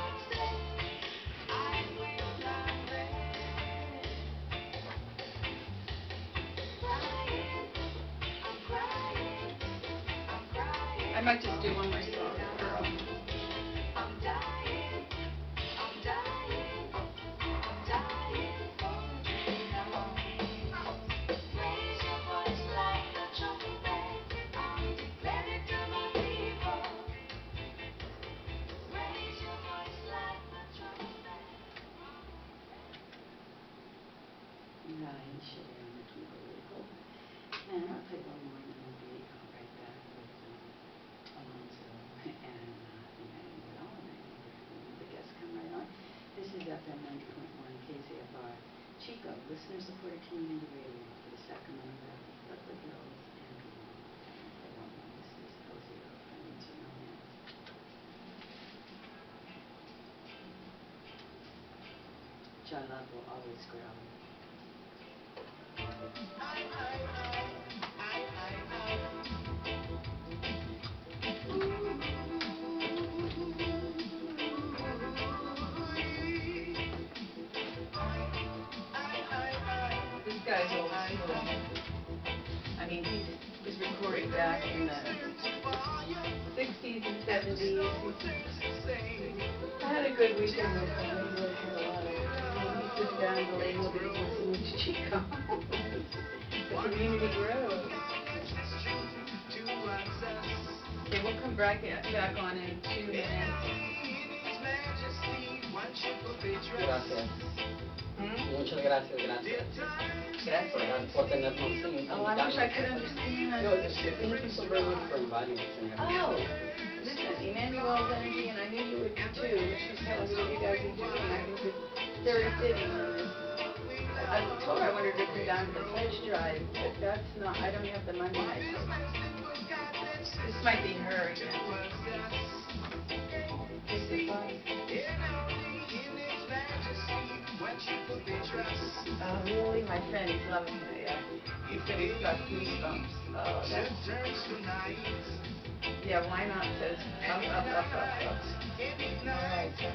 [SPEAKER 2] I might just do one more song, girl. Aisha there on the keyboard. And I'll play one more and then we'll be right back with Alonso. CHICO, listener-supported community radio for the Sacramento Valley, Buffalo Hills, and beyond. They don't know this is LOJiQAL. I need to know that. John Love will always grow. This guy's old school. I mean, he was recording back in the 60s and 70s. I had a good weekend with him. We really had a lot of fun. He sits down in the label that he wants to move to CHICO. The community grows. Okay, we'll come back on in 2 minutes.
[SPEAKER 3] Gracias. Muchas gracias, gracias. Por tenernos invitados.
[SPEAKER 2] Oh, I wish I could understand.
[SPEAKER 3] No, thank you so very much for inviting us and having
[SPEAKER 2] Oh,
[SPEAKER 3] us.
[SPEAKER 2] listen, Emmanuelle's energy, and I knew you would be too. She's telling me what you guys are doing. I think it's very fitting. I told her I wanted her to come down to the pledge drive, but that's not, I don't have the money. This might be her again. Oh, really? My friend is loving it, yeah. He said he's got goosebumps. Oh, that's... Yeah, why not? Says up. All right, so.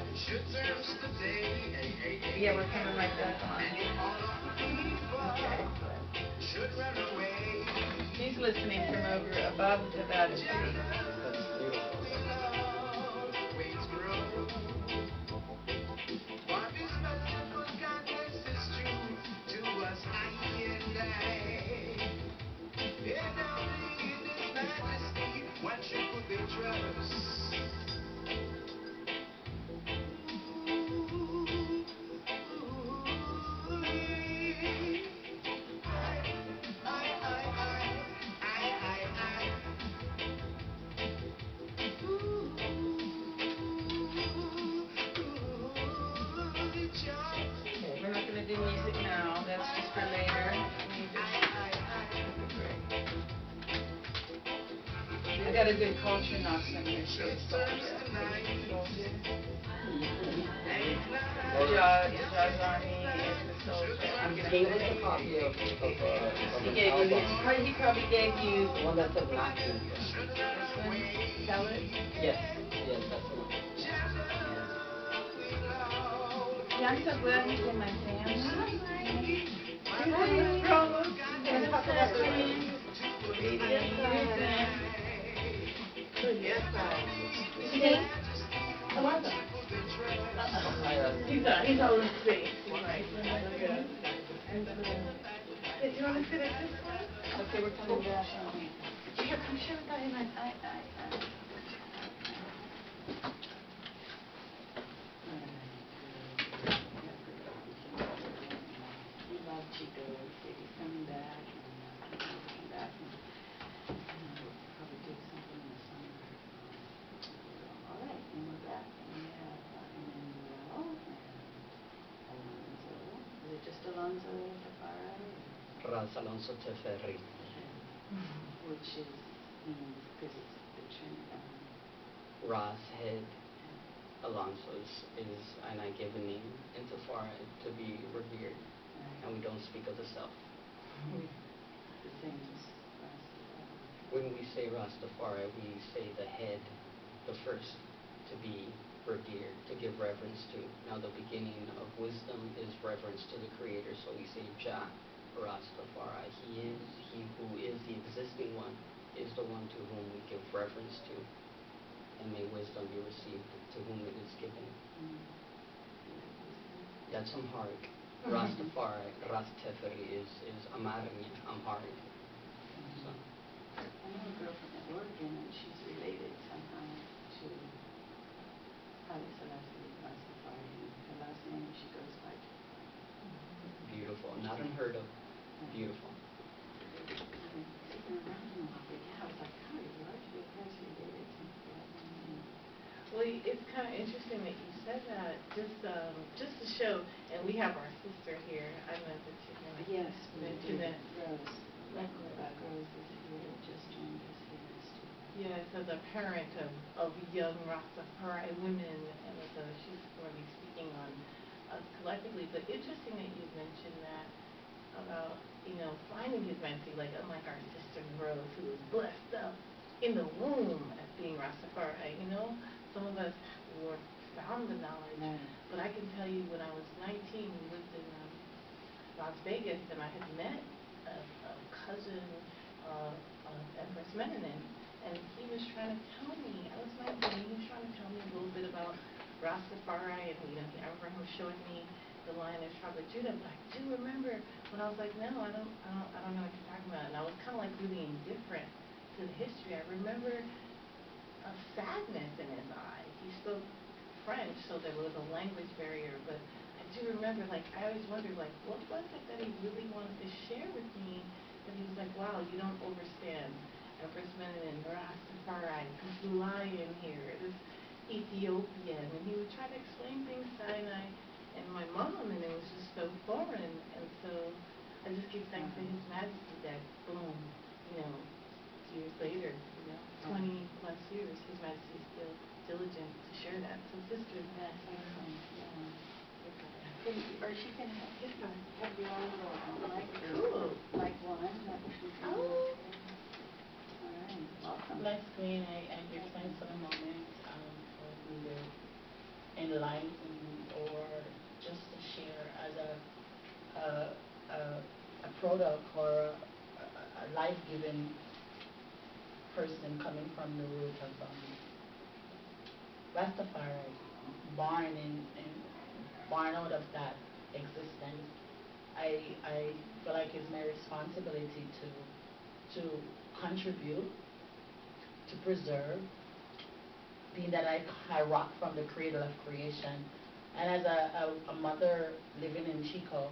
[SPEAKER 2] Yeah, we're coming right back on. Okay. He's listening from over above the battery.
[SPEAKER 3] That's beautiful.
[SPEAKER 2] We're not going to do music now. That's just for later. I got a good culture knock from here too. Soldier. Jazz Army is the soldier. I'm gonna
[SPEAKER 3] Gave us a copy of
[SPEAKER 2] he
[SPEAKER 3] an
[SPEAKER 2] gave you.
[SPEAKER 3] album.
[SPEAKER 2] He probably gave you.
[SPEAKER 3] The one that said Matthew.
[SPEAKER 2] This one. Tell it.
[SPEAKER 3] Yes, that's the one.
[SPEAKER 2] Yeah, I'm so glad he's in my family. Hi.
[SPEAKER 1] Problems?
[SPEAKER 2] Can I talk about the rain?
[SPEAKER 1] Yes, Alonso. He's all in space. Right. Do you want to sit at this one?
[SPEAKER 2] Okay, we're coming back on.
[SPEAKER 1] Here, come share with Diana.
[SPEAKER 2] We love CHICO. He's coming back, and come back, and we'll probably do something in the summer. All right, and we're back, and we have Emmanuelle and Alonso. Is it just Alonso Tafari?
[SPEAKER 3] Alonso Tafari.
[SPEAKER 2] Which is, because it's the Trinity.
[SPEAKER 3] Ras, head. Alonso is, and I give a name in Tafari to be revered, and we don't speak of the self.
[SPEAKER 2] The same as RasTafari.
[SPEAKER 3] When we say Rastafari, we say the head, the first to be revered, to give reverence to. Now the beginning of wisdom is reverence to the Creator, so we say Jah, Rastafari. He who is the existing one, is the one to whom we give reverence to, and may wisdom be received to whom it is given. That's Amharic. Rastafari, Rastafari is Amharic. So.
[SPEAKER 2] I know a girl from Oregon, and she's related somehow to Haile Selassie Rastafari. Her last name she goes by.
[SPEAKER 3] Beautiful. Not unheard of. Beautiful.
[SPEAKER 2] I was like, how are you largely related to that?
[SPEAKER 1] Well, it's kind of interesting that you said that just to show, and we have our sister here. I know that you're going to
[SPEAKER 2] Yes, we
[SPEAKER 1] mention
[SPEAKER 2] do.
[SPEAKER 1] that.
[SPEAKER 2] Rose. Rose is here, just joined us here.
[SPEAKER 1] Yes, as a parent of young RasTafari women, and she's going to be speaking on us collectively. But interesting that you mentioned that about, finding his humanity, like unlike our sister Rose, who was blessed up in the womb as being Rastafari. Some of us were found the knowledge.
[SPEAKER 2] Right.
[SPEAKER 1] But I can tell you, when I was 19, we lived in Las Vegas, and I had met a cousin of Empress Menanin, and he was trying to tell me, I was 19, he was trying to tell me a little bit about Rastafari, and I remember him showing me the Lion of Tribe of Judah, but I do remember when I was like, no, I don't know what you're talking about, and I was kind of like really indifferent to the history. I remember a sadness in his eye. He spoke French, so there was a language barrier, but I do remember, I always wondered, what was it that he really wanted to share with me, that he was like, wow, you don't understand Empress Menanin, Rastafari, this lion here, this Ethiopian, and he would try to explain things to Sinai and my mom, and it was just so foreign, and so I just give thanks to His Majesty that, boom, years later, 20 plus years, His Majesty is still diligent to share that. So sisters,
[SPEAKER 2] That's awesome. Or she can have your own little mic.
[SPEAKER 1] Cool.
[SPEAKER 2] Mic one, that she can do.
[SPEAKER 1] Oh.
[SPEAKER 2] All right, welcome.
[SPEAKER 5] Let's go in and give thanks for the moment for either enlightening or just to share as a product or a life-giving person coming from the root of Rastafari, born out of that existence. I feel like it's my responsibility to contribute, to preserve, being that I rock from the cradle of creation. And as a mother living in CHICO,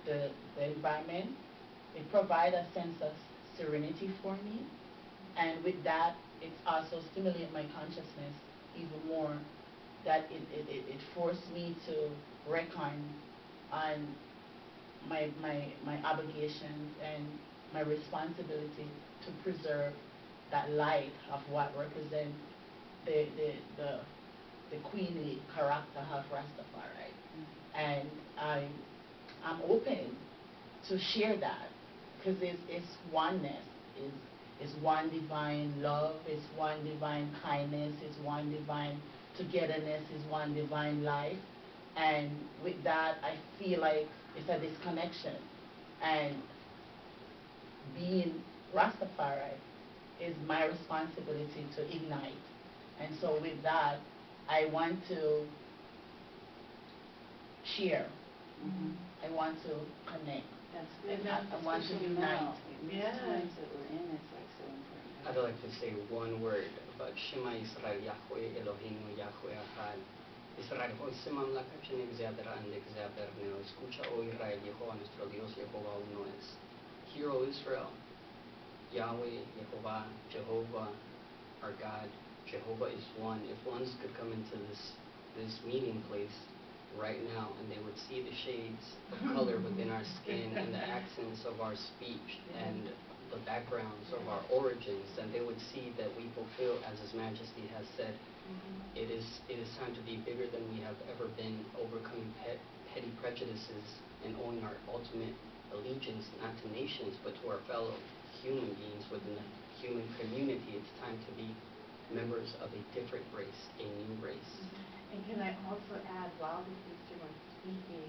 [SPEAKER 5] the environment, it provides a sense of serenity for me. And with that, it also stimulates my consciousness even more, that it forced me to reckon on my obligations and my responsibility to preserve that light of what represents the queenly character of Rastafari. And I'm open to share that, because it's oneness, it's one divine love, it's one divine kindness, it's one divine togetherness, it's one divine life. And with that, I feel like it's a disconnection. And being Rastafari is my responsibility to ignite. And so with that, I want to share. I want to connect.
[SPEAKER 2] That's good.
[SPEAKER 5] I want to unite.
[SPEAKER 2] In these times that we're in, it's so important.
[SPEAKER 3] I'd like to say one word about Shema Israel Yahweh Elohim Yahweh Echad. Israel, hoy se mamlaka chen እግዚአብሔር አንድ እግዚአብሔር ነው. Escucha, oh Israel, Jehová nuestro Dios, Jehová uno es. Hear, O Israel, Yahweh, Jehovah, our God, Jehovah is one. If ones could come into this meeting place right now, and they would see the shades of color within our skin and the accents of our speech and the backgrounds of our origins, and they would see that we fulfill, as His Majesty has said, it is time to be bigger than we have ever been, overcoming petty prejudices and owing our ultimate allegiance not to nations but to our fellow human beings within the human community. It's time to be members of a different race, a new race.
[SPEAKER 1] And can I also add, while the sister was speaking,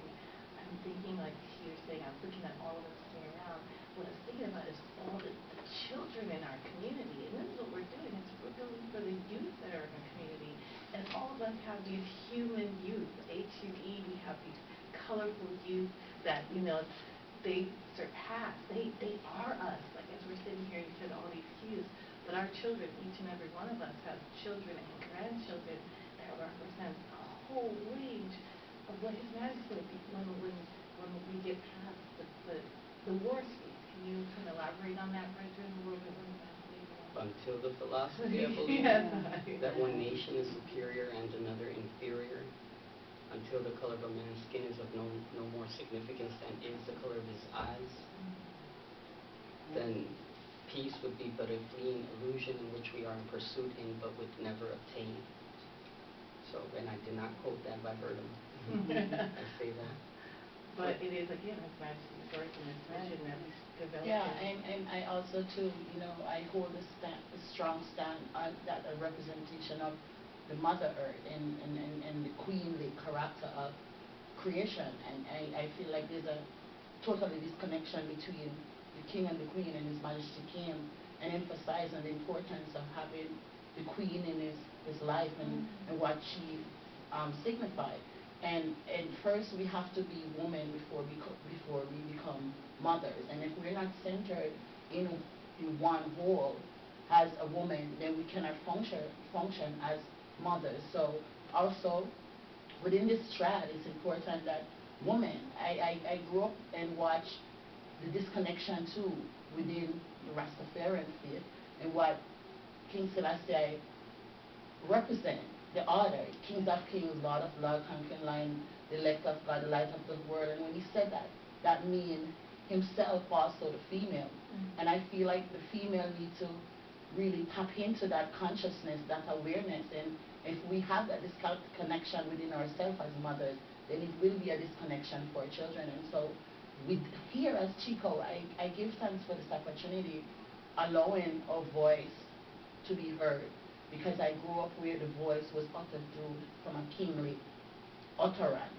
[SPEAKER 1] I'm thinking, like she was saying, I was looking at all of us sitting around. What I was thinking about is all the children in our community. And this is what we're doing. We're building for the youth that are in our community. And all of us have these human youth, H-U-E. We have these colorful youth that, they surpass. They are us. Like as we're sitting here, you said all these hues. But our children, each and every one of us, have children and grandchildren that represents a whole range of what His Majesty when we get past the war speech. Can you elaborate on that, Brethren, a little bit?
[SPEAKER 3] until the philosophy, I believe, that one nation is superior and another inferior, until the color of a man's skin is of no more significance than is the color of his eyes, then peace would be but a fleeting illusion in which we are in pursuit in but would never obtain. So, and I did not quote that by verbatim. I say that.
[SPEAKER 1] But it is, again, His Majesty's work and His vision that He's developed.
[SPEAKER 5] Yeah, and I also too, you know, I hold a strong stand on that a representation of the Mother Earth and the queenly character of creation. And I feel like there's a totally disconnection between the king and the queen, and His Majesty came and emphasized on the importance of having the queen in his life and what she signified. And first we have to be women before we become mothers. And if we're not centered in one whole as a woman, then we cannot function as mothers. So also within this strand, it's important that women, I grew up and watched the disconnection too within the Rastafarian faith and what King Selassie represent, the order, Kings of Kings, Lord of Lords, conquering Lion, the elect of God, the light of the world. And when he said that, that means himself also the female. And I feel like the female need to really tap into that consciousness, that awareness. And if we have that disconnection within ourselves as mothers, then it will be a disconnection for children. And so here as CHICO, I give thanks for this opportunity, allowing our voice to be heard. Because I grew up where the voice was uttered through from a kingly utterance.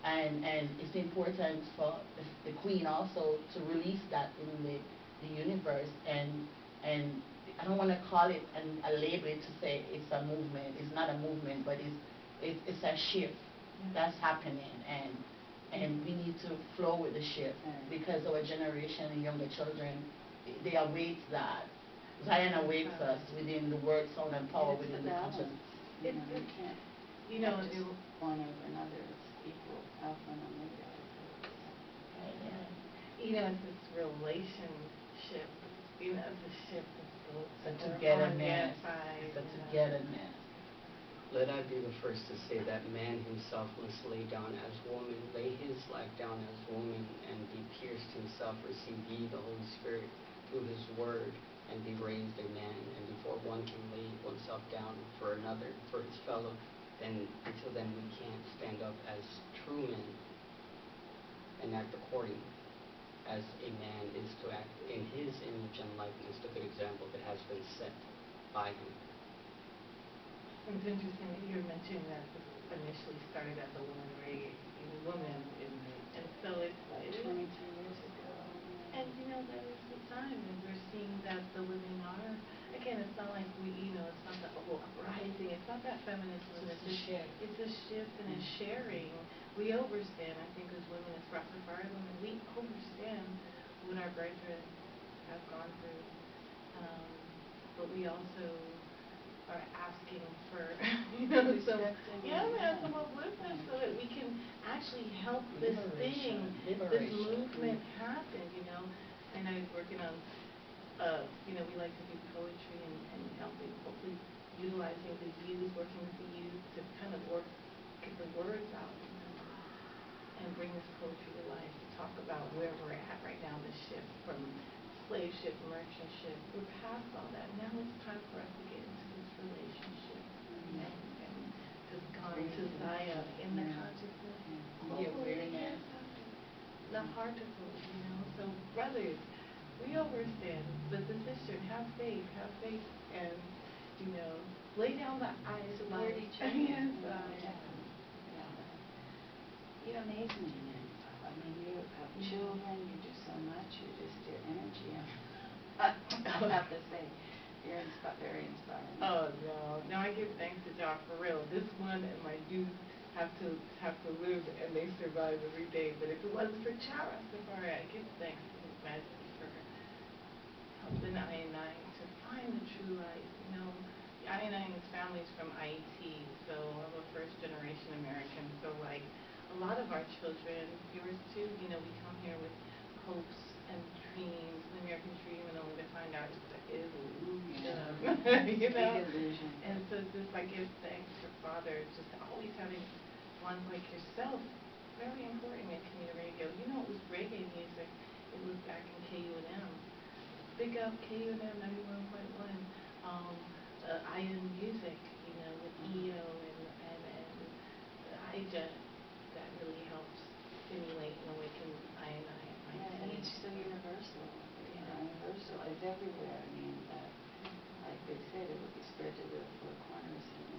[SPEAKER 5] And it's important for the queen also to release that in the universe. And I don't want to call it a label to say it's a movement. It's not a movement, but it's a shift that's happening. And we need to flow with the shift because our generation and younger children, they await that. Zion awakes us within the word, sound, and power within the consciousness.
[SPEAKER 2] You can't,
[SPEAKER 1] you know,
[SPEAKER 2] just one over another. It's equal, alpha and omega.
[SPEAKER 1] You know, it's this relationship. You know, the shift of both.
[SPEAKER 5] It's a togetherness. It's a togetherness.
[SPEAKER 3] Let I be the first to say that man himself must lay down as woman, lay his life down as woman, and be pierced himself, receive ye the Holy Spirit through his word, and be raised a man. And before one can lay oneself down for another, for his fellow, then until then we can't stand up as true men and act according as a man is to act in his image and likeness, the good example that has been set by him.
[SPEAKER 1] It's interesting that you're mentioning that this initially started as a woman, and so it's
[SPEAKER 2] 22 years ago.
[SPEAKER 1] And you know, that is the time, and we're seeing that the women are, again, it's not like it's not that whole uprising, it's not that feminism, it's a shift. It's a shift and a sharing. We overstand, I think, as women, as Rastafari women, we overstand what our brethren have gone through, but we also are asking for, some upliftment so that we can actually help this thing, this movement happen, And I was working on, we like to do poetry and helping, hopefully utilizing the youth, working with the youth to kind of get the words out, and bring this poetry to life, to talk about where we're at right now, the shift from slave ship, merchant ship. We're past all that. Now it's time for us to get into this relationship and to come to Zion in the consciousness,
[SPEAKER 5] The awareness.
[SPEAKER 1] the heart of it, So brothers, we overstand, but the sister, have faith, and lay down the eyes,
[SPEAKER 2] support each other. You amaze me, man. I mean, you have children, you do so much, your energy. I have to say, you're very inspiring.
[SPEAKER 1] Oh, no, I give thanks to God for real. This one and my youth have to live, and they survive every day. But if it wasn't for Rastafari, I give thanks to His Majesty for helping I to find the true light. I and his family's from Haiti, so I'm a first-generation American. So, a lot of our children, yours too, we come here with hopes and dreams, the American dream, and only to find out it's the illusion. you know?
[SPEAKER 2] Big illusion.
[SPEAKER 1] And so just I give thanks to Father, just always having ones like yourself, very important in community radio. You know, it was reggae music. It was back in KUNM. Big up KUNM 91.1. IN music, you know, with EO and IJA, that really helps stimulate and awaken I and my
[SPEAKER 2] And
[SPEAKER 1] team.
[SPEAKER 2] it's so universal. Universal. It's everywhere. I mean, like they said, it would be spread to the four corners and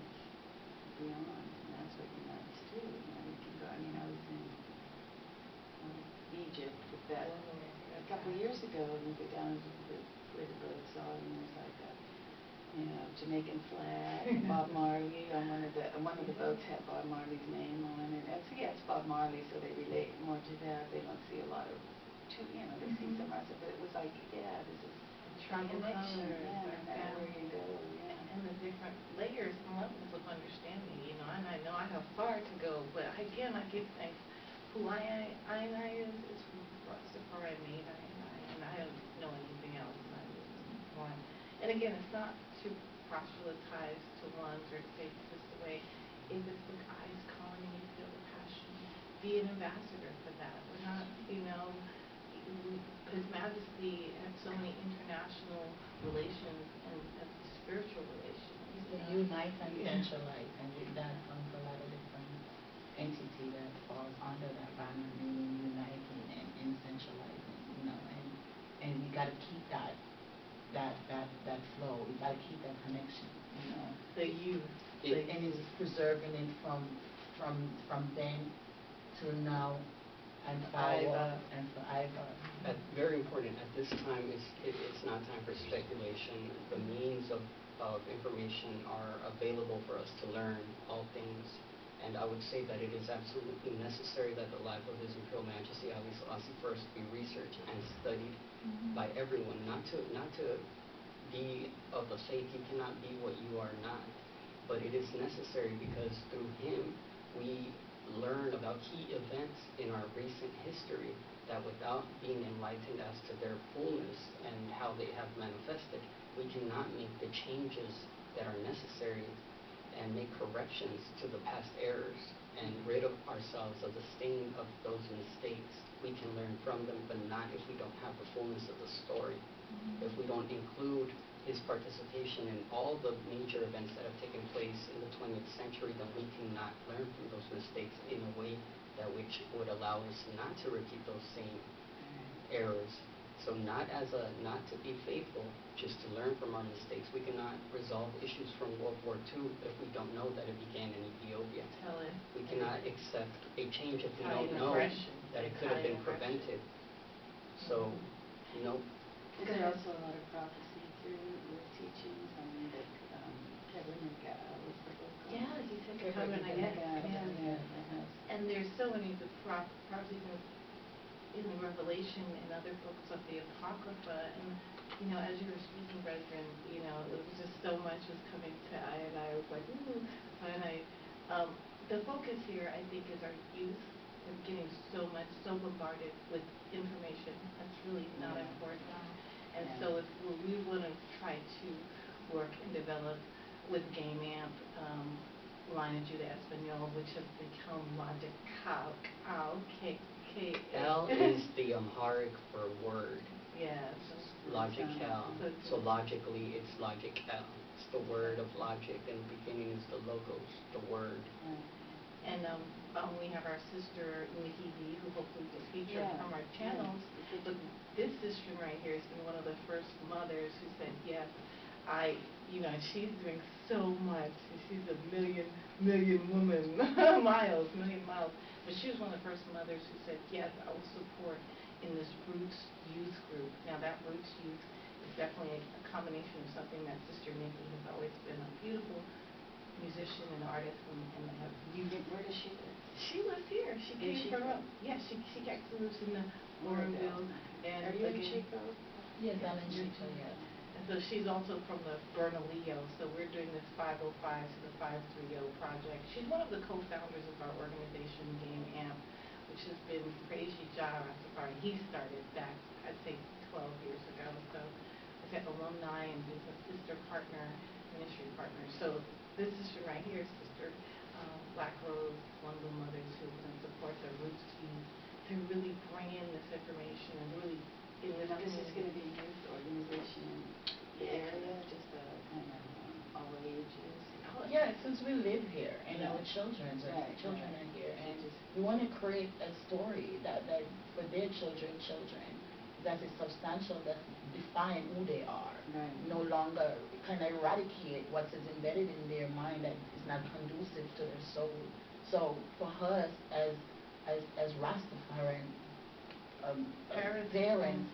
[SPEAKER 2] beyond. And that's what unites too. You know, you can go. I mean, I was in Egypt with that a couple of years ago, and you go down where the boat saw, and there's like a Jamaican flag, and Bob Marley on one of the boats had Bob Marley's name on it. And so yeah, it's Bob Marley, so they relate more to that. They don't see a lot of, they see some rest, but it was like, yeah, this is
[SPEAKER 1] Tribal
[SPEAKER 2] connection,
[SPEAKER 1] colors,
[SPEAKER 2] yeah,
[SPEAKER 1] our
[SPEAKER 2] no matter where you
[SPEAKER 1] family,
[SPEAKER 2] go, yeah.
[SPEAKER 1] and the different layers and levels of understanding, you know, and I know I have far to go, but again, I give thanks. Who I is RasTafari made and I don't know anything else. I just want, and again, it's not to proselytize to ones or to say this is the way. If it's the eyes calling and you feel the passion, be an ambassador for that. We're not, His Majesty had so many international relations and spiritual relations.
[SPEAKER 5] Unite and centralize, and with that comes a lot of different entity that falls under that banner, meaning uniting and centralizing, and we got to keep that flow. We got to keep that connection,
[SPEAKER 1] The youth.
[SPEAKER 5] And it's preserving it from then to now and forward and forever.
[SPEAKER 3] Very important. At this time, it's not time for speculation. The means of information are available for us to learn all things. And I would say that it is absolutely necessary that the life of His Imperial Majesty Ali Selassie first be researched and studied by everyone, not to be of the faith. You cannot be what you are not. But it is necessary because through him we learn about key events in our recent history that without being enlightened as to their fullness and how they have manifested, we cannot make the changes that are necessary and make corrections to the past errors and rid of ourselves of the stain of those mistakes. We can learn from them, but not if we don't have the fullness of the story. If we don't include his participation in all the major events that have taken place in the 20th century, then we cannot learn from those mistakes in a way that which would allow us not to repeat those same errors. So not to be faithful, just to learn from our mistakes. We cannot resolve issues from World War II if we don't know that it began in Ethiopia. We cannot accept a change if we don't know that it could have been prevented. So,
[SPEAKER 2] Is there also a lot of prophecy through your teachings? I mean, that Kevin and Gal was the book.
[SPEAKER 1] Yeah, he said Kevin and Gal. And there's so many prophecies in the Revelation and other books of the Apocrypha. And, as you were speaking, brethren, it was just so much was coming to I was like, ooh, the focus here, I think, is our youth. We're getting so bombarded with information that's really not important. And so if we want to try to work and develop with Game Amp, LOJSocietyEspanol, which has become LOJiQAL,
[SPEAKER 3] L is the Amharic for word.
[SPEAKER 1] Yeah.
[SPEAKER 3] LOJiQAL. So logically, it's LOJiQAL. It's the word of logic, and the beginning is the logos, the word.
[SPEAKER 1] And we have our sister Nikki B, who hopefully gets featured from our channels. But this sister right here has been one of the first mothers who said, yes, she's doing so much. She's a million woman miles. But she was one of the first mothers who said, yes, I will support in this Roots Youth group. Now that Roots Youth is definitely a combination of something that Sister Nikki has always been a beautiful musician and artist and have youth.
[SPEAKER 2] Where does she live?
[SPEAKER 1] She lives here. She came from she actually lives in the Warrenville. And
[SPEAKER 2] are you in CHICO?
[SPEAKER 5] Yes, I'm in CHICO, yes.
[SPEAKER 1] And so she's also from the Bernalillo. So we're doing this 505 to the 530 project. She's one of the co-founders of our organization, Game Amp, which has been RasTafari. He started back, I'd say, 12 years ago. So I've had alumni I am business sister partner, ministry partner. So this sister right here is Sister Black Rose, one of the mothers who support the Roots team to really bring in this information and really in this
[SPEAKER 2] Now, this is
[SPEAKER 1] community.
[SPEAKER 2] going to be a youth organization in the area, just kind of all ages.
[SPEAKER 5] Yeah, since we live here and
[SPEAKER 2] Yeah.
[SPEAKER 5] our children
[SPEAKER 2] Right,
[SPEAKER 5] are
[SPEAKER 2] right.
[SPEAKER 5] here, and
[SPEAKER 2] Just-
[SPEAKER 5] we want to create a story that for their children that is substantial, that define who they are.
[SPEAKER 2] Right.
[SPEAKER 5] No longer kind of eradicate what is embedded in their mind that is not conducive to their soul. So for us as Rastafarian parents,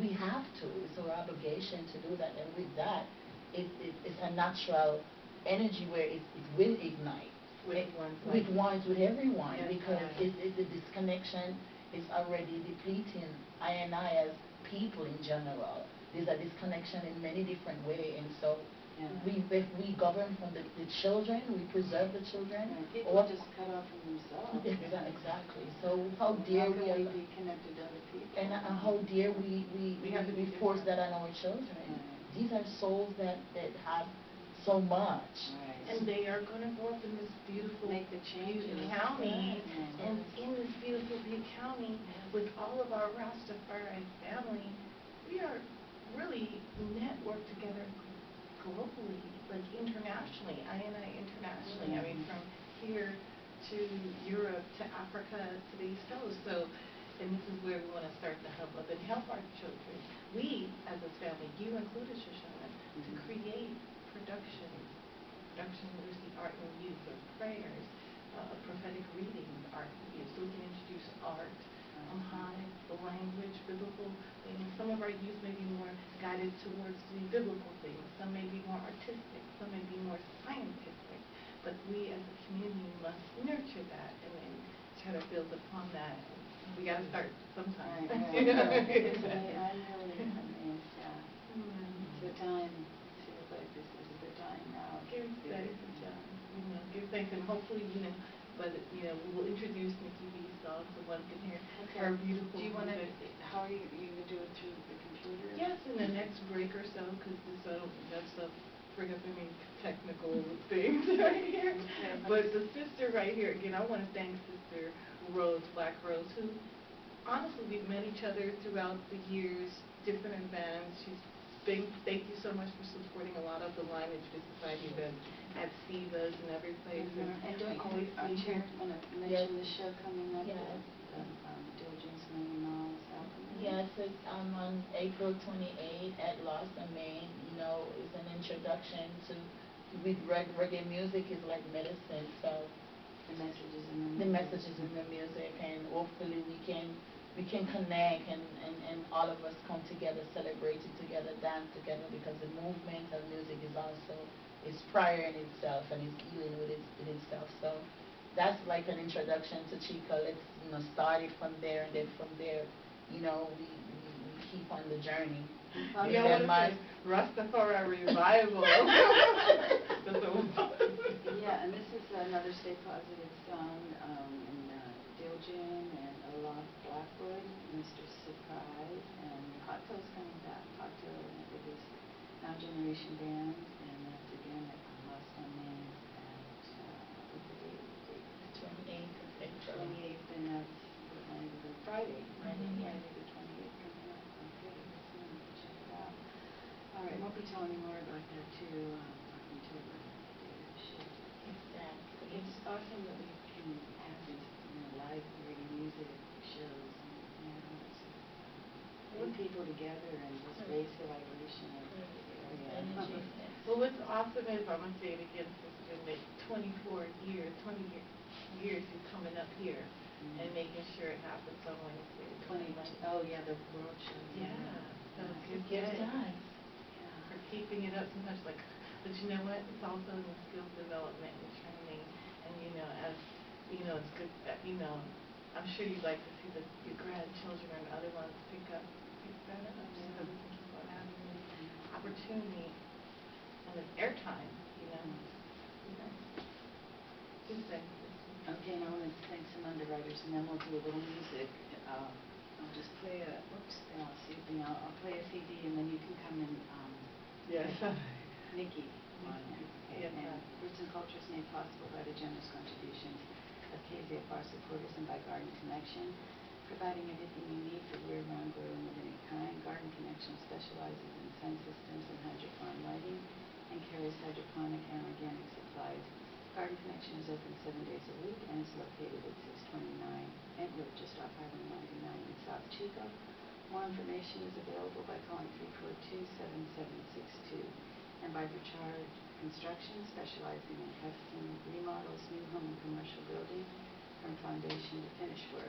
[SPEAKER 5] we have to. It's our obligation to do that, and with that, it's a natural energy where it will ignite with everyone,
[SPEAKER 1] Yes,
[SPEAKER 5] because
[SPEAKER 1] yes.
[SPEAKER 5] the disconnection is already depleting I and I as people in general. There's a disconnection in many different ways, and so if we govern from the children, we preserve the children.
[SPEAKER 2] People are just cut off from themselves.
[SPEAKER 5] Exactly. So how dare
[SPEAKER 2] How
[SPEAKER 5] we
[SPEAKER 2] can we be connected to other people?
[SPEAKER 5] and how dare we
[SPEAKER 1] have to be
[SPEAKER 5] force
[SPEAKER 1] different.
[SPEAKER 5] that on our children?
[SPEAKER 2] Right.
[SPEAKER 5] These are souls that have so much.
[SPEAKER 2] Right.
[SPEAKER 1] And they are going to grow up in this beautiful
[SPEAKER 2] Make the changes.
[SPEAKER 1] Butte County,
[SPEAKER 2] Right.
[SPEAKER 1] and in this beautiful Butte County, with all of our Rastafari family, we are really networked together globally, like internationally, I and I internationally. I mean, from here to Europe to Africa to the East Coast. So, and this is where we want to start to help up and help our children. We, as a family, you included, Shoshana, to create production is the art and youth of prayers, prophetic readings, art and youth. So we can introduce art, high, the language, biblical things. Some of our youth may be more guided towards the biblical things. Some may be more artistic. Some may be more scientific. But we as a community must nurture that and then try to build upon that. We got to start sometime.
[SPEAKER 2] I'm really amazed. It's the time. It feels like this is the time now.
[SPEAKER 1] Give thanks, John. Give thanks, and hopefully, but we will introduce Nikki B's song so one can hear her beautiful.
[SPEAKER 2] Do you want to?
[SPEAKER 1] music.
[SPEAKER 2] How are you going to do it through the computer?
[SPEAKER 1] Yes, in the next break or so, because I don't have stuff bring up any technical things right here.
[SPEAKER 2] Okay.
[SPEAKER 1] But the sister right here, again, I want to thank Sister Rose, Black Rose, who honestly we've met each other throughout the years, different events. Thank you so much for supporting a lot of the Line Education Society events at SIVAs and every place.
[SPEAKER 2] And don't
[SPEAKER 1] always
[SPEAKER 2] our
[SPEAKER 1] see
[SPEAKER 2] chair
[SPEAKER 1] her.
[SPEAKER 2] want to mention the show coming up?
[SPEAKER 5] Yes.
[SPEAKER 2] Diligence Million Miles Alchemy?
[SPEAKER 5] Yes, it's on April 28th at Lost and Main. It's an introduction to with reggae music is like medicine. So
[SPEAKER 2] The messages in
[SPEAKER 5] the messages in the music, and hopefully we can connect and all of us come together, celebrate it together, dance together, because the movement of music is prayer in itself and is healing in itself. So that's like an introduction to CHICO. Let's start it from there, and then from there, we keep on the journey.
[SPEAKER 1] You know what it says? Rastafari revival.
[SPEAKER 2] Yeah, and this is another Stay Positive song, Diligent and Olaf Blackwood, Mr. Surprise, and Cocktail's coming back. Cocktail with his Now Generation Band, and that's again at Lost on Main at, what's the date?
[SPEAKER 5] 28th of April.
[SPEAKER 2] 28th, and that's Friday.
[SPEAKER 5] Friday, yeah.
[SPEAKER 2] Friday the 28th coming up. Okay, check it out. All right, won't be telling you more about that too.
[SPEAKER 5] Exactly.
[SPEAKER 2] It's awesome that we can have these live reggae music shows and bring people together and just raise the vibration of the area.
[SPEAKER 1] Well, what's awesome is, I'm going to say it again, Sister, that 20 years you're coming up here and making sure it happens on Wednesday.
[SPEAKER 2] Oh yeah, the world show.
[SPEAKER 1] Yeah. So
[SPEAKER 5] Give
[SPEAKER 1] good.
[SPEAKER 5] time.
[SPEAKER 1] For keeping it up sometimes, but you know what? It's also in skills development and training, and it's good that I'm sure you'd like to see your grandchildren and other ones pick that up, so we can keep on having this opportunity and this airtime. Just say.
[SPEAKER 2] Okay, now I'm going to thank some underwriters, and then we'll do a little music. I'll just play I'll play a CD, and then you can come and Nikki Monahan.
[SPEAKER 1] Yes,
[SPEAKER 2] And Roots and Culture is made possible by the generous contributions of KZFR supporters and by Garden Connection, providing everything you need for year-round growing of any kind. Garden Connection specializes in sun systems and hydroponic lighting and carries hydroponic and organic supplies. Garden Connection is open 7 days a week and is located at 629 Entwood, just off Highway 99 in South Chico. More information is available by calling 342-7762 and by Burchard Construction, specializing in custom remodels, new home and commercial building from foundation to finish work.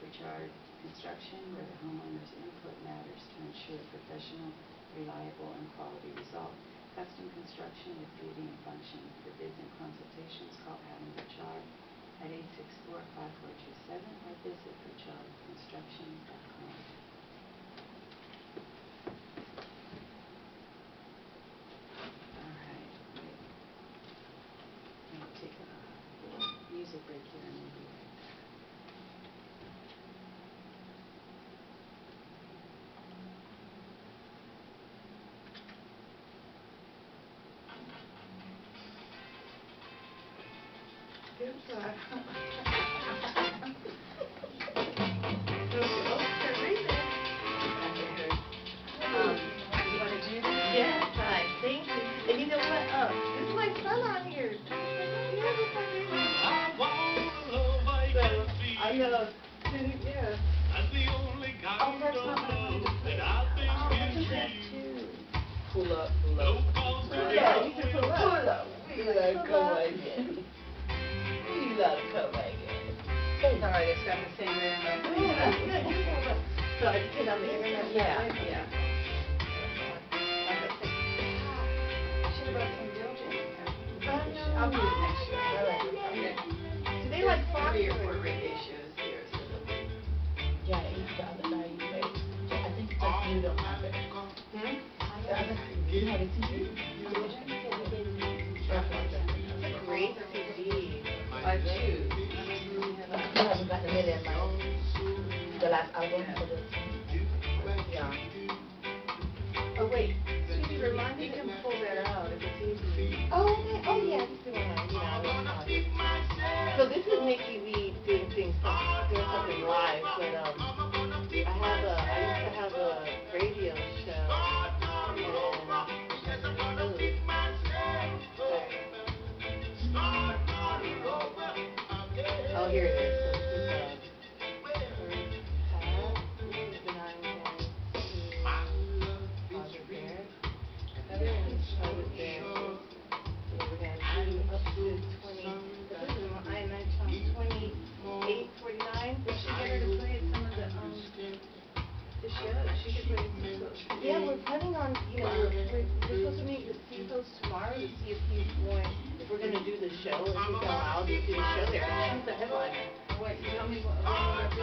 [SPEAKER 2] Burchard Construction, where the homeowner's input matters to ensure professional, reliable, and quality result. Custom construction with beauty and function. For bids and consultations, call Adam Burchard at 864-5427 or visit burchardconstruction.com. All right. We'll take a music break here and we'll be right back. You want to do this?
[SPEAKER 1] Yes, hi, thank you. And you know what? This is my son on here. Yeah, this is my baby. I know. Yeah. Oh, that's not what I wanted to play. Oh, this is that too.
[SPEAKER 5] Pull up, pull up.
[SPEAKER 1] Yeah, you can pull up.
[SPEAKER 5] Pull up. We like come again. We like come again.
[SPEAKER 2] It's all right, it's got the same rhythm.
[SPEAKER 1] So I just get on the internet.
[SPEAKER 5] Yeah.
[SPEAKER 2] Yeah. Should have brought some diligence. I'll do it next year.
[SPEAKER 1] All right.
[SPEAKER 2] Okay.
[SPEAKER 1] Do they like Fox?
[SPEAKER 2] 3 or 4 reggae shows here, so
[SPEAKER 5] Yeah, it's the other night you made. I think just you don't have it. The other, you have a TV?
[SPEAKER 1] It's a great CD.
[SPEAKER 2] I have 2.
[SPEAKER 5] You haven't got the million miles. The last album for the yeah.
[SPEAKER 1] Oh wait, Sweetie, remind me to pull that out if it's easy. Oh yeah, this is the one. So this is Nikki V doing something live, but I used to have a radio show. Oh, here it is. So this is yeah, we're planning on, we're supposed to meet with CHICO tomorrow to see if he's going, if we're going to do the show, if he's allowed to do the show there. She's the headliner.
[SPEAKER 2] Wait, tell me when will that be?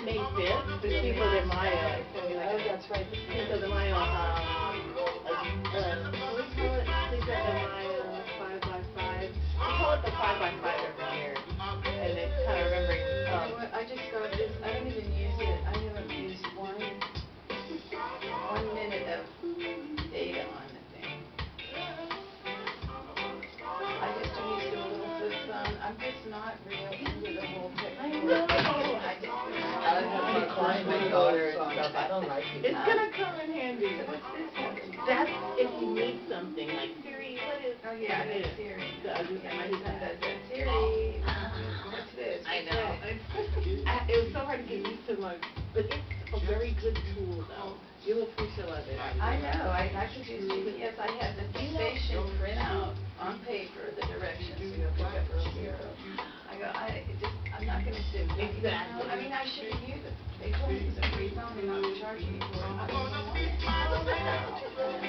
[SPEAKER 1] May 5th, the Cinco de Mayo. It's going to be like
[SPEAKER 2] that's right.
[SPEAKER 1] Cinco de Mayo, what do we call it? Cinco de Mayo 5x5. We call it the 5x5 every year. And it's kind of remembering,
[SPEAKER 2] I just got this, I don't even use it, I haven't used 1 minute of data on the thing. I just am used to a little flip phone, I'm just not real into the whole technology.
[SPEAKER 5] I have to call my daughter and stuff. I don't like it.
[SPEAKER 1] it's going to come in handy.
[SPEAKER 2] So what's this happening?
[SPEAKER 1] That's if you need something like Siri, what is
[SPEAKER 2] Oh yeah,
[SPEAKER 1] it?
[SPEAKER 2] that's Siri.
[SPEAKER 1] So I do
[SPEAKER 2] Yeah, my
[SPEAKER 1] that.
[SPEAKER 2] son does that. Siri, what's this?
[SPEAKER 1] I
[SPEAKER 2] What's
[SPEAKER 1] know.
[SPEAKER 2] that?
[SPEAKER 1] It was so hard to get used to but it's a very good tool though. You'll appreciate it.
[SPEAKER 2] I know, I could use GPS, I had the station print out on paper the directions to go pick up Earl Zero. I'm not gonna sit.
[SPEAKER 1] Exactly.
[SPEAKER 2] I mean, I should have used it. They told me it was a free phone and not to charge me for it. I don't want it.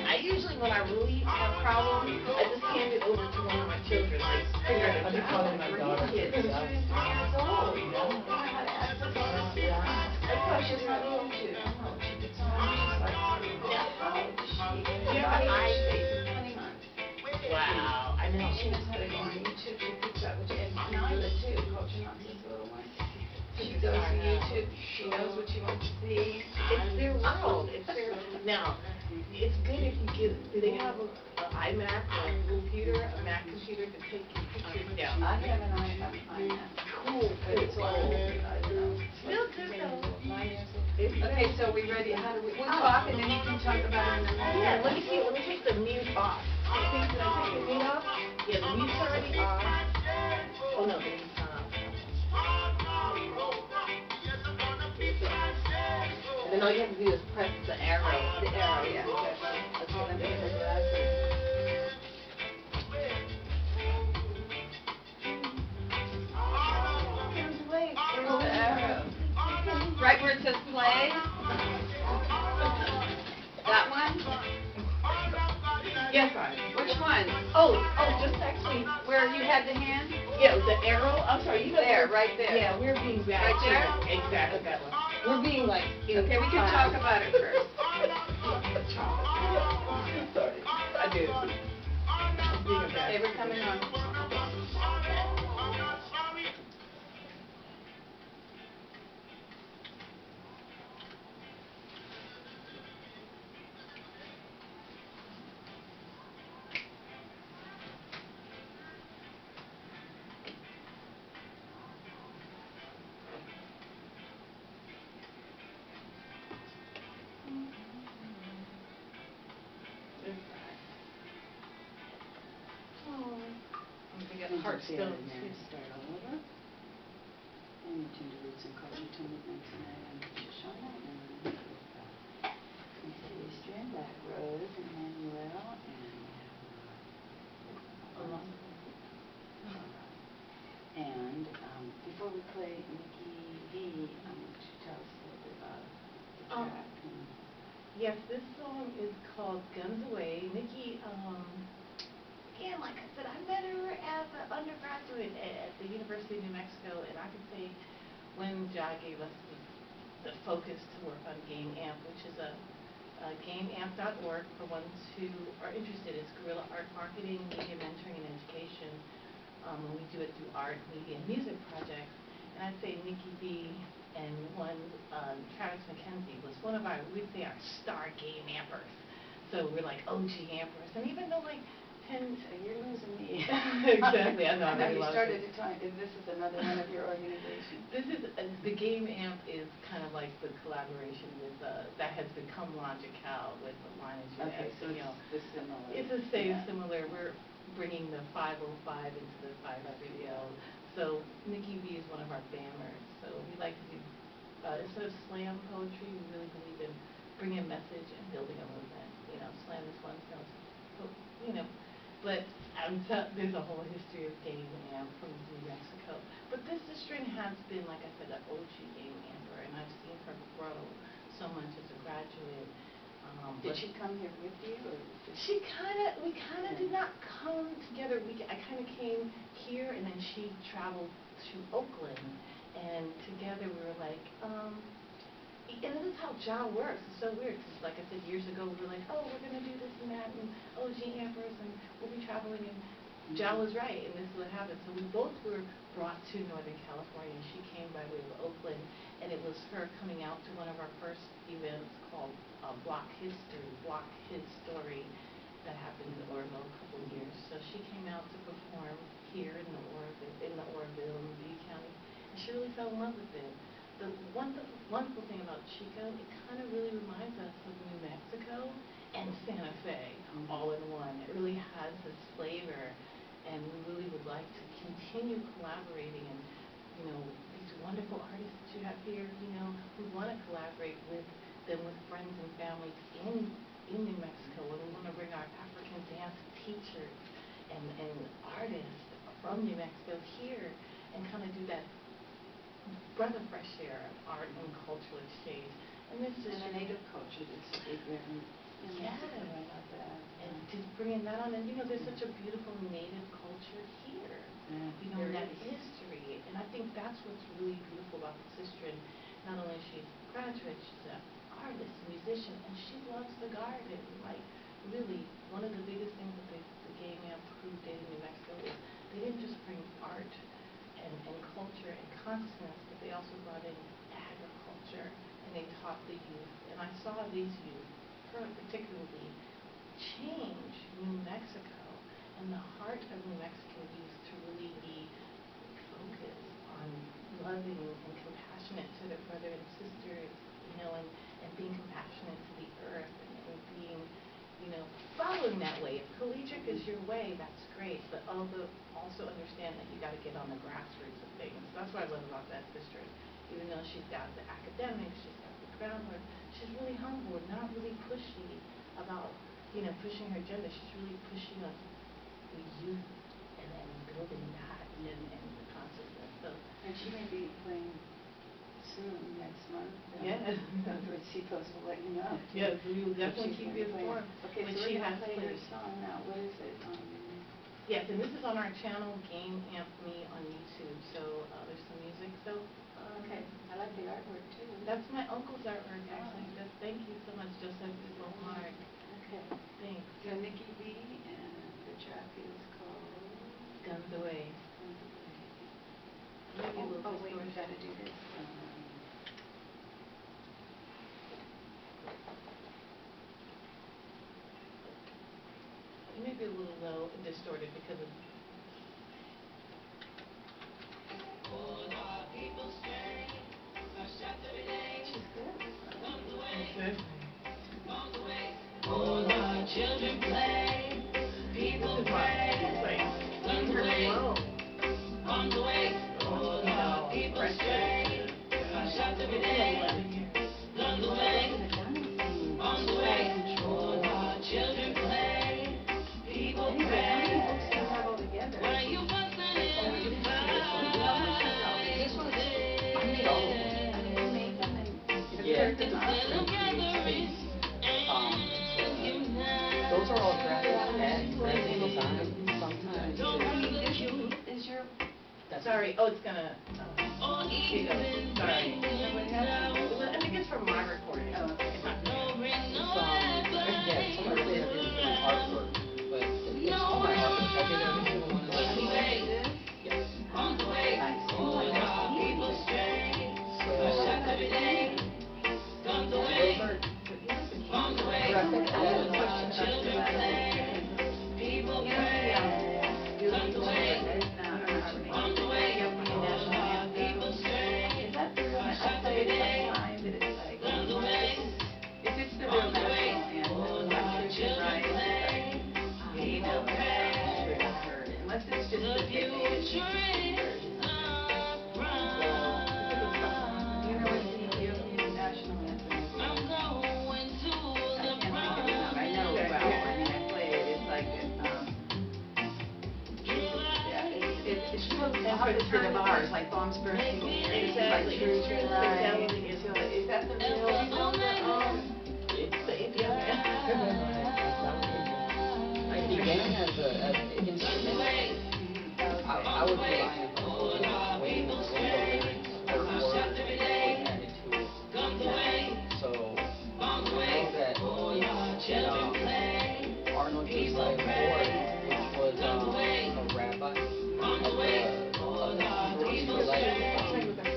[SPEAKER 1] I usually, when I really have problems, I just hand it over to one of my children, like, figure it
[SPEAKER 5] I've been
[SPEAKER 1] out.
[SPEAKER 5] calling my daughter.
[SPEAKER 2] Kids, she's 3 years old. You don't know how to access all this stuff. I thought she was not able to. No, she gets on, she's like, how old is she?
[SPEAKER 1] Yeah,
[SPEAKER 2] I stays 20 months.
[SPEAKER 1] Wow, I know.
[SPEAKER 2] She knows how to go on YouTube, she picks up, and Nyla too, Culture Not This Little One. She goes to YouTube, she knows what she wants to see.
[SPEAKER 1] It's their world. It's their, now, It's good if you get, do they have an iMac or a computer, a Mac computer to take your pictures down?
[SPEAKER 2] I have an iMac.
[SPEAKER 1] Cool.
[SPEAKER 2] But it's old. I don't know.
[SPEAKER 1] Still good though.
[SPEAKER 2] Okay, so we ready? How do we? We'll talk and then you can talk about it in the morning.
[SPEAKER 1] Yeah, let me see, let me take the mute off. See, did I take the mute off? Yeah, the mute's already off. Oh no, the mute's not off. And then all you have to do is press the arrow.
[SPEAKER 2] The arrow, yeah. Okay, let me get my glasses. Where's the arrow? Right where it says play? That one?
[SPEAKER 1] Yes, I.
[SPEAKER 2] Which one?
[SPEAKER 1] Oh, just actually,
[SPEAKER 2] Where you had the hand?
[SPEAKER 1] yeah, the arrow, I'm sorry, you know.
[SPEAKER 2] There, right there.
[SPEAKER 1] Yeah, we're being bad.
[SPEAKER 2] Right there?
[SPEAKER 1] Exactly, that one. We're being like.
[SPEAKER 2] Okay, we can talk about it first.
[SPEAKER 1] Sorry, I did. I'm being a bad.
[SPEAKER 2] Okay, we're coming on.
[SPEAKER 1] Heartstone.
[SPEAKER 2] Start all over. And you turn to roots and culture to movements and Shoshana and history and Black Rose and Emmanuelle and Alonso. And before we play Nikki V, would you tell us a little bit about the track?
[SPEAKER 1] Yes, this song is called Guns Away. Nikki, again, like I said, I met her as an undergraduate at the University of New Mexico, and I can say when Jai gave us the focus to work on Game Amp, which is a gameamp.org for ones who are interested. It's guerrilla art marketing, media mentoring, and education. And we do it through art, media, and music projects. And I'd say Nikki B and one Travis McKenzie was one of our, we'd say our star game ampers. So we're like OG ampers. And even though like 10,
[SPEAKER 2] So you're losing me.
[SPEAKER 1] Exactly, I know.
[SPEAKER 2] I know you started to talk, this is another one of your organizations.
[SPEAKER 1] This is, the Game Amp is kind of like the collaboration with, that has become LOJiQAL with the Lineage.
[SPEAKER 2] Okay, so it's similar.
[SPEAKER 1] It's the same, similar. We're bringing the 505 into the 530. So Nikki B is one of our banners. So we like to do, instead of slam poetry, we really believe in bringing a message and building a movement. You know, slam is one, you know, but there's a whole history of Game Amp from New Mexico. But this string has been, like I said, an OG Game Amper, and I've seen her grow so much as a graduate.
[SPEAKER 2] Did she come here with you? Or
[SPEAKER 1] we kind of did not come together. I kind of came here, and then she traveled to Oakland, and together we were like, and this is how JA works. It's so weird, because like I said, years ago, we were like, oh, we're going to do this and that, and OG Ampers, and we'll be traveling, and JA was right, and this is what happened. So we both were brought to Northern California, and she came by way of Oakland, and it was her coming out to one of our first events called Block His Story that happened in Oroville a couple of years. So she came out to perform here in the Oroville in Lee County, and she really fell in love with it. The wonderful thing about CHICO, it kind of really reminds us of New Mexico and Santa Fe all in one. It really has this flavor, and we really would like to continue collaborating, and you know, these wonderful artists that you have here, you know, we want to collaborate with them, with friends and family in New Mexico, and we want to bring our African dance teachers and artists from New Mexico here and kind of do that breath of fresh air of art and cultural exchange. And this is
[SPEAKER 2] the native culture that's a big one.
[SPEAKER 1] Yes.
[SPEAKER 2] I love that.
[SPEAKER 1] And just bringing that on, and you know, there's such a beautiful native culture here.
[SPEAKER 2] Yeah,
[SPEAKER 1] You know, that history. And I think that's what's really beautiful about the sister. And not only is she a graduate, she's an artist, musician, and she loves the garden. Like, really, one of the biggest things that the Game Amp crew did in New Mexico is they didn't just bring art and culture and consciousness, but they also brought in agriculture, and they taught the youth. And I saw these youth particularly change New Mexico and the heart of New Mexican youth to really be focused on loving and compassionate to their brother and sisters, and being compassionate to the earth and being, following that way. If collegiate is your way, that's great, but also understand that you got to get on the grassroots of things. That's what I love about that sister. Even though she's got the academics, she's got the groundwork, she's really humble and not really pushy about, pushing her agenda. She's really pushing on the youth and building that and the consciousness. So,
[SPEAKER 2] And she may be playing soon, next month.
[SPEAKER 1] Yes.
[SPEAKER 2] For CHICO's will let you know.
[SPEAKER 1] Yes, we will definitely keep you informed.
[SPEAKER 2] Okay,
[SPEAKER 1] when
[SPEAKER 2] so
[SPEAKER 1] she
[SPEAKER 2] we're
[SPEAKER 1] has
[SPEAKER 2] going to play her
[SPEAKER 1] played.
[SPEAKER 2] song now. What is it?
[SPEAKER 1] Yes, and this is on our channel, Game Amp Me on YouTube. So there's some music. So
[SPEAKER 2] Okay, I like the artwork too.
[SPEAKER 1] that's my uncle's artwork, actually. Thank you so much, Joseph. It's so hard.
[SPEAKER 2] Okay.
[SPEAKER 1] Thanks.
[SPEAKER 2] So Nikki B, and the track is called
[SPEAKER 1] Guns Away. Maybe a little
[SPEAKER 2] wait, we got to do this.
[SPEAKER 1] It may be a little low and distorted because of.
[SPEAKER 2] She's good.
[SPEAKER 1] Okay.
[SPEAKER 6] All our children play, people pray,
[SPEAKER 1] Learn her flow.
[SPEAKER 6] on the way. All our people stray, shout every day, on the way, on the way. All our children play, people pray. Why you bustin' in the fight?
[SPEAKER 3] This one's, I made all of them. Yeah. Those are all graphic design. Sometimes
[SPEAKER 2] Is your
[SPEAKER 3] that's
[SPEAKER 1] Sorry. Oh, it's gonna. Here you go. Sorry. I think it's from my recording.
[SPEAKER 2] Oh, okay.
[SPEAKER 1] It's not from you.
[SPEAKER 3] yeah, some of it is artwork, but it's all my artwork. I did every single one of those. Yes.
[SPEAKER 6] On the way, all our people stray, shout every day, on the way, on the way, all our children play, people pray, on the way, on the way, all our people stray, shout every day, on the way,
[SPEAKER 2] If it's the
[SPEAKER 6] on
[SPEAKER 2] real
[SPEAKER 6] the way,
[SPEAKER 2] national
[SPEAKER 6] all
[SPEAKER 2] anthem,
[SPEAKER 6] our
[SPEAKER 2] like Church and
[SPEAKER 6] children
[SPEAKER 2] Riot,
[SPEAKER 6] play, people pray,
[SPEAKER 2] unless it's just
[SPEAKER 6] the
[SPEAKER 2] the
[SPEAKER 6] future is bright.
[SPEAKER 2] You know what the national anthem is?
[SPEAKER 6] I'm going to
[SPEAKER 2] I
[SPEAKER 6] the
[SPEAKER 2] can't think of it now. I know it well. I mean, I play it. It's like it's so opposite of ours, like bombs bursting in the air. It's like
[SPEAKER 1] Exactly.
[SPEAKER 2] Church and Riot.
[SPEAKER 1] Fidelity is
[SPEAKER 2] Is that the real?
[SPEAKER 1] It's the Ethiopia.
[SPEAKER 3] I began as an instrument. I would rely on way more lyrics or words or attitude. So I know that Arnold Josiah Ford, which was a rabbi of the Hebrew Israelite,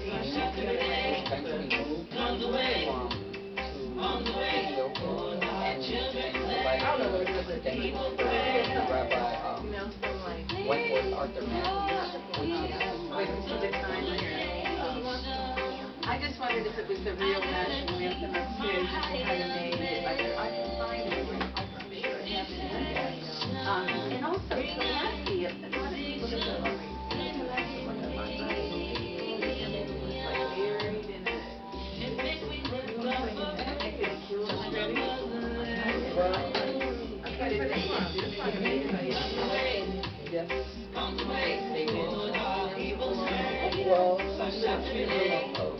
[SPEAKER 3] eventually moved to Ethiopia and provided the credentials for Rabbi Wentworth Arthur Matthews, which is
[SPEAKER 2] Wait, the time here. I just wondered if it was the real national anthem upstairs, just kind of made it like I can find it. I'm sure I have it in there. And also Pulaski, a lot of people that go on Pulaski, one of my buddies, and then he was like buried in a.
[SPEAKER 3] yes, they did. Well, some lyricism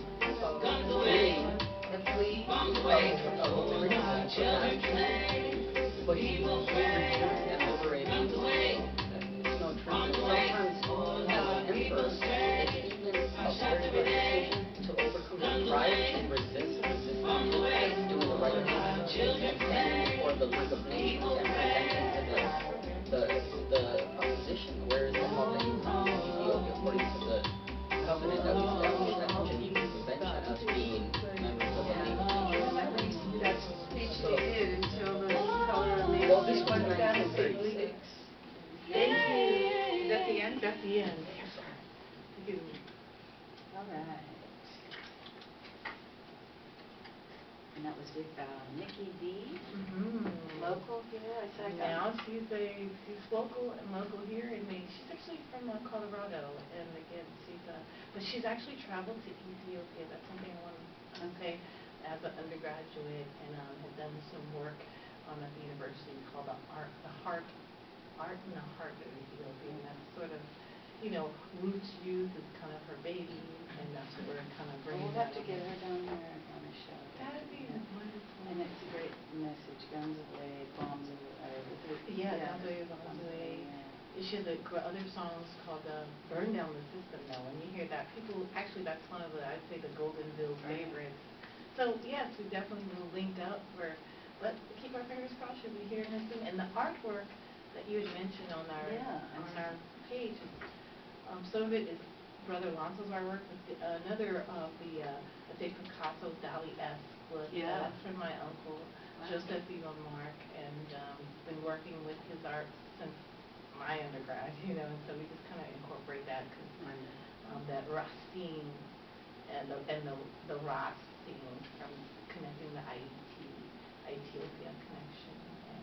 [SPEAKER 2] The flea.
[SPEAKER 3] of the but he was reduced and liberated. It's no truth. Sometimes as an emperor, it's even a very good decision to overcome your pride and resist doing the right thing and standing before the League of Nations and presenting to the opposition. Where is the help that you come from Ethiopia according to the covenant that we established at the Geneva Convention as being members of the League of Nations?
[SPEAKER 2] That speech they did in music. Nikki D,
[SPEAKER 1] Mm-hmm.
[SPEAKER 2] local here. I said
[SPEAKER 1] Now she's local here in Maine. She's actually from Colorado, and again, but she's actually traveled to Ethiopia. That's something I want to say as an undergraduate, and had done some work at the university called the Art in the Heart of Ethiopia. And that's sort of, Roots Youth is kind of her baby, and that's what we're kind of bringing.
[SPEAKER 2] We'll have to get her down there on a show.
[SPEAKER 1] That'd be wonderful.
[SPEAKER 2] And it's a great message. Guns away, bombs away.
[SPEAKER 1] Guns away, bombs away. She has other songs called Burn Down the System now. When you hear that, actually that's one of I'd say the Goldenville favorites. So yes, we definitely will link up let's keep our fingers crossed you'll be hearing this soon. And the artwork that you had mentioned on our page, some of it is Brother Alonso's artwork, but another of let's say Picasso, Dali-esque look. That's from my uncle, Joseph Yvon Mark, and been working with his art since my undergrad, and so we just kind of incorporate that because that Ras theme and the Ras theme from connecting the Ethiopia connection, and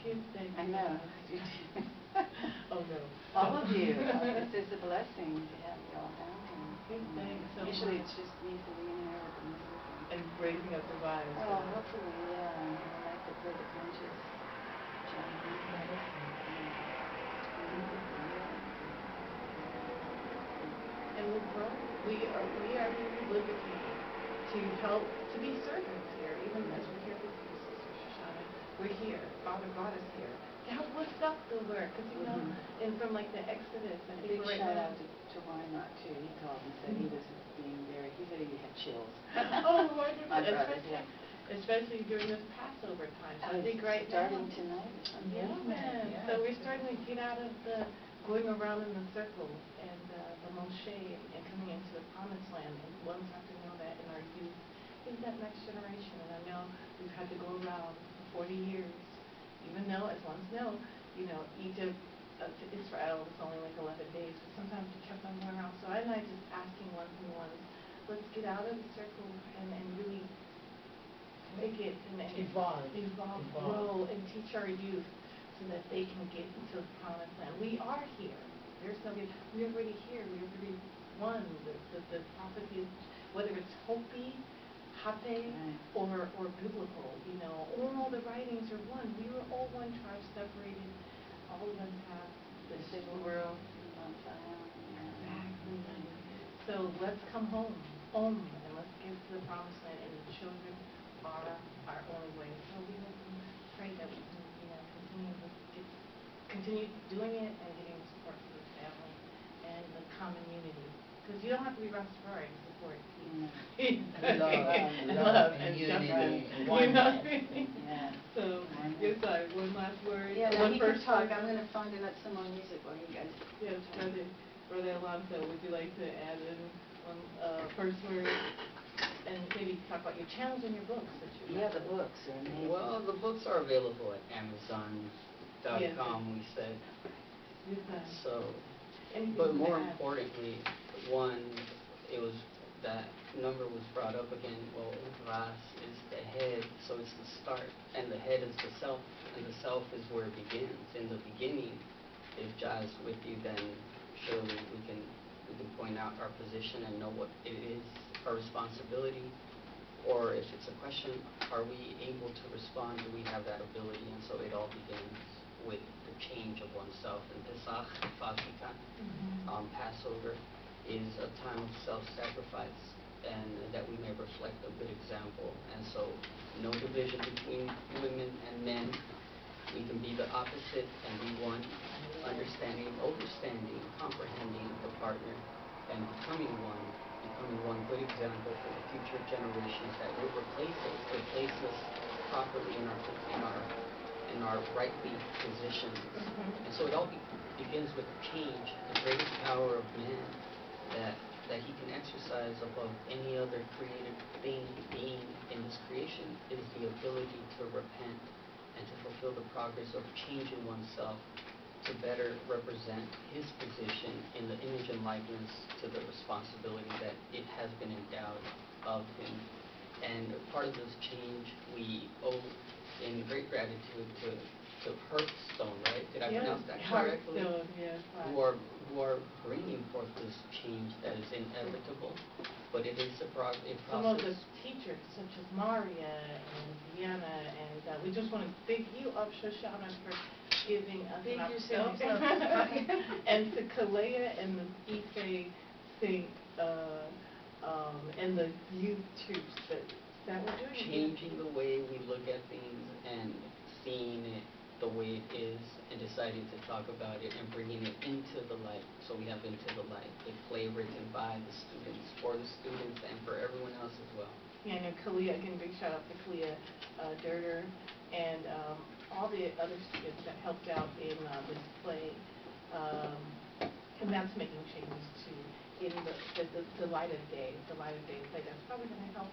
[SPEAKER 1] give thanks.
[SPEAKER 2] I know.
[SPEAKER 1] Oh no.
[SPEAKER 2] All of you. It's a blessing to have you all down here.
[SPEAKER 1] Give thanks so
[SPEAKER 2] Usually
[SPEAKER 1] much.
[SPEAKER 2] it's just me sitting in here with the music.
[SPEAKER 1] And raising up the vibes.
[SPEAKER 2] Oh, hopefully, yeah. And I like to play the conscious
[SPEAKER 1] And we'll grow. We are here liberty to help, to be servants here, even as we're here with you, Sister Shoshana. We're here. Father brought us here to help lift up the work. Because, and from like the Exodus, I think
[SPEAKER 2] big
[SPEAKER 1] right
[SPEAKER 2] shout
[SPEAKER 1] now.
[SPEAKER 2] out to Wynot, too. He called and said he was being very, he said he had chills.
[SPEAKER 1] Oh, wonderful.
[SPEAKER 2] My brother,
[SPEAKER 1] Especially during this Passover time. So I think right
[SPEAKER 2] starting
[SPEAKER 1] now.
[SPEAKER 2] tonight or something.
[SPEAKER 1] Yeah. So we're starting to get out of the going around in the circle and the Moshe and coming into the promised land. And ones have to know that in our youth is that next generation. And I know we've had to go around for 40 years, even though, as ones know, Egypt to Israel was only like 11 days, but sometimes we kept on going around. So I'm not just asking ones and ones, let's get out of the circle and really make it and evolve, grow, and teach our youth so that they can get into the promised land. We are here. There's something. We're already here. We're already one. The prophecy is, whether it's Hopi, Hape, or biblical, all the writings are one. We were all one tribe separated. All of us have the civil world. Exactly. So let's come home, and let's get to the promised land, and the children are our only way. So we will pray that we can, continue doing it and getting support for the family and the common unity. Because you don't have to be RasTafari to support peace. Love and
[SPEAKER 5] unity.
[SPEAKER 1] So, sorry, one last word.
[SPEAKER 2] Yeah,
[SPEAKER 1] one
[SPEAKER 2] he
[SPEAKER 1] first
[SPEAKER 2] can talk.
[SPEAKER 1] word.
[SPEAKER 2] I'm going to find out some more music while you guys.
[SPEAKER 1] Yes, Brother Alonso, would you like to add in one first word? And maybe talk about your channels and your books that you
[SPEAKER 2] Yeah, the books are amazing.
[SPEAKER 3] Well, the books are available at Amazon.com, we said. So, but more importantly, it was that number was brought up again. Well, Ras is the head, so it's the start, and the head is the self, and the self is where it begins. In the beginning, if Jah is with you, then surely we can point out our position and know what it is, our responsibility. Or if it's a question, are we able to respond? Do we have that ability? And so it all begins with the change of oneself. And Pesach, Passover, is a time of self-sacrifice, and that we may reflect a good example. And so no division between women and men. We can be the opposite and be one, understanding, overstanding, comprehending the partner, and becoming one good example for the future generations that will replace us properly in our rightly positions. And so it all begins with a change. The greatest power of man that he can exercise above any other created being in this creation is the ability to repent and to fulfill the progress of changing oneself to better represent his position in the image and likeness to the responsibility that it has been endowed of him. And part of this change we owe in great gratitude to Hearthstone, right? Did I pronounce that correctly?
[SPEAKER 1] Hearthstone, yes.
[SPEAKER 3] Who are bringing forth this change that is inevitable, but it is a process.
[SPEAKER 1] Some of the teachers, such as Maria and Deanna, and we just want to big you up, Shoshana, for giving us an opportunity. And to Kalea and the Ife thing, and the youth troops that we're doing.
[SPEAKER 3] Changing the way we look at things and seeing it the way it is and deciding to talk about it and bringing it into the light. So we have Into the Light, a play written by the students, for the students, and for everyone else as well.
[SPEAKER 1] Yeah, and Kalia, again, big shout out to Kalia Durder and all the other students that helped out in this play. And that's making changes to in the light of day, play. That's probably going to help,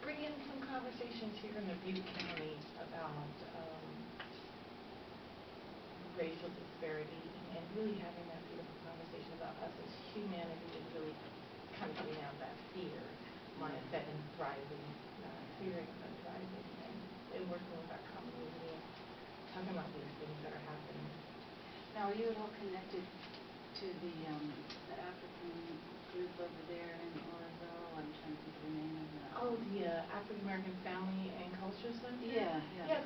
[SPEAKER 1] bring in some conversations here in the Butte County about racial disparity and really having that beautiful conversation about us as humanity and really kind of getting out that fear mindset and thriving, not fearing but thriving, and working with our community and talking about these things that are happening.
[SPEAKER 2] Now, are you at all connected to the African group over there in Oroville? I'm trying to think of the name of that.
[SPEAKER 1] Oh, the African American Family and Culture Center?
[SPEAKER 2] Yeah.
[SPEAKER 1] Yes,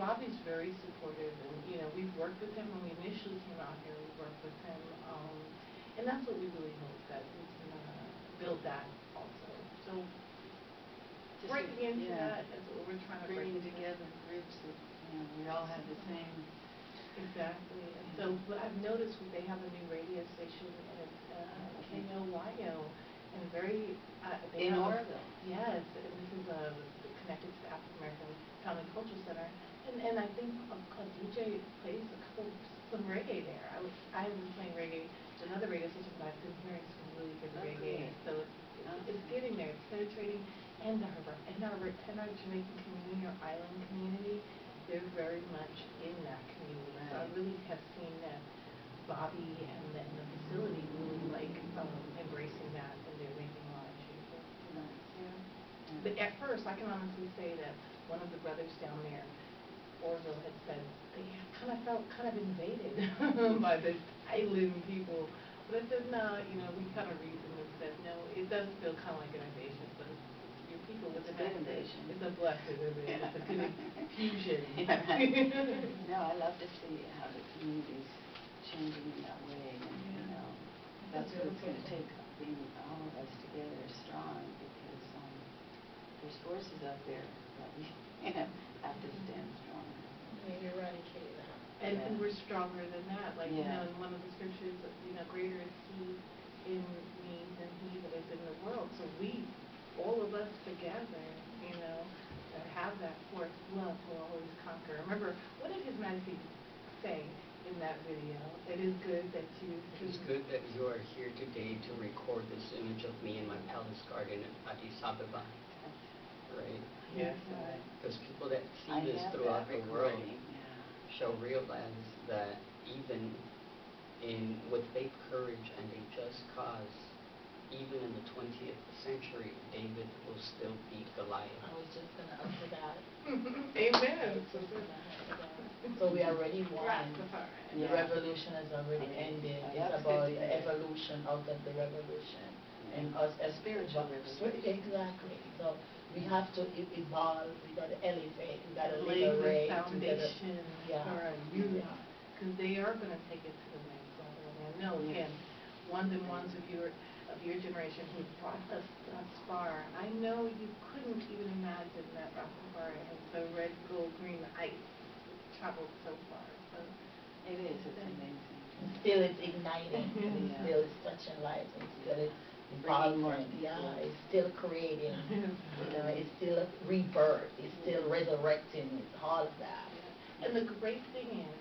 [SPEAKER 1] Bobby's very supportive, and we've worked with him when we initially came out here. We worked with him, and that's what we really hope that we can build that also. So breaking into that is what we're trying to bring
[SPEAKER 2] together groups that we all have the same.
[SPEAKER 1] Exactly. And so what I've noticed is they have a new radio station, and it's KZFR, and very
[SPEAKER 2] in Oroville.
[SPEAKER 1] Yes, and this is connected to the African American Family Culture Center, and I think a DJ plays some reggae there. I have been playing reggae to another radio station, but I've been hearing some really good reggae. So it's getting there. It's penetrating, and our Jamaican community, our island community, they're very much in that community. So I really have seen that Bobby and the facility really embracing that, and they're making a lot of changes. But at first, I can honestly say that one of the brothers down there, Orville, had said they felt kind of invaded by the island people. But I said, no, we kind of reasoned and said, no, it does feel kind of like an invasion, but it's your people with
[SPEAKER 2] a good invasion.
[SPEAKER 1] It's a blessed invasion. It's a good fusion.
[SPEAKER 2] No, I love to see how the community's changing in that way, and that's what it's going to take, being all of us together strong, because there's forces out there that we have to stand strong.
[SPEAKER 5] Maybe eradicate that.
[SPEAKER 1] And we're stronger than that. Like, in one of the scriptures, greater is he in me than he that is in the world. So we, all of us together, that have that force, love will always conquer. Remember, what did His Majesty say in that video? It is good that you...
[SPEAKER 3] It is good that you are here today to record this image of me in my palace garden in Addis Ababa. Right?
[SPEAKER 1] Yes.
[SPEAKER 3] Because people that see this throughout the world shall realize that even with faith, courage, and a just cause, even in the 20th century, David will still beat Goliath.
[SPEAKER 5] I was just going to add to that.
[SPEAKER 1] Amen.
[SPEAKER 5] So we already won.
[SPEAKER 1] RasTafari.
[SPEAKER 5] The revolution has already ended. It's about the evolution out of the revolution. And us as
[SPEAKER 2] spiritual revolution.
[SPEAKER 5] Exactly. So we have to evolve. We got to elevate. We got to
[SPEAKER 1] lay the
[SPEAKER 5] liberate.
[SPEAKER 1] foundation for our youth, because they are going to take it to the next level. And I know, again, ones of your generation who brought us thus far. I know you couldn't even imagine that RasTafari and the red, gold, green ice traveled so far. So
[SPEAKER 2] it is. It's amazing.
[SPEAKER 5] And still it's igniting. And still it's touching lives. And still it's evolving. It's still creating. It's still a rebirth. It's still resurrecting. It's all of that.
[SPEAKER 1] And the great thing is,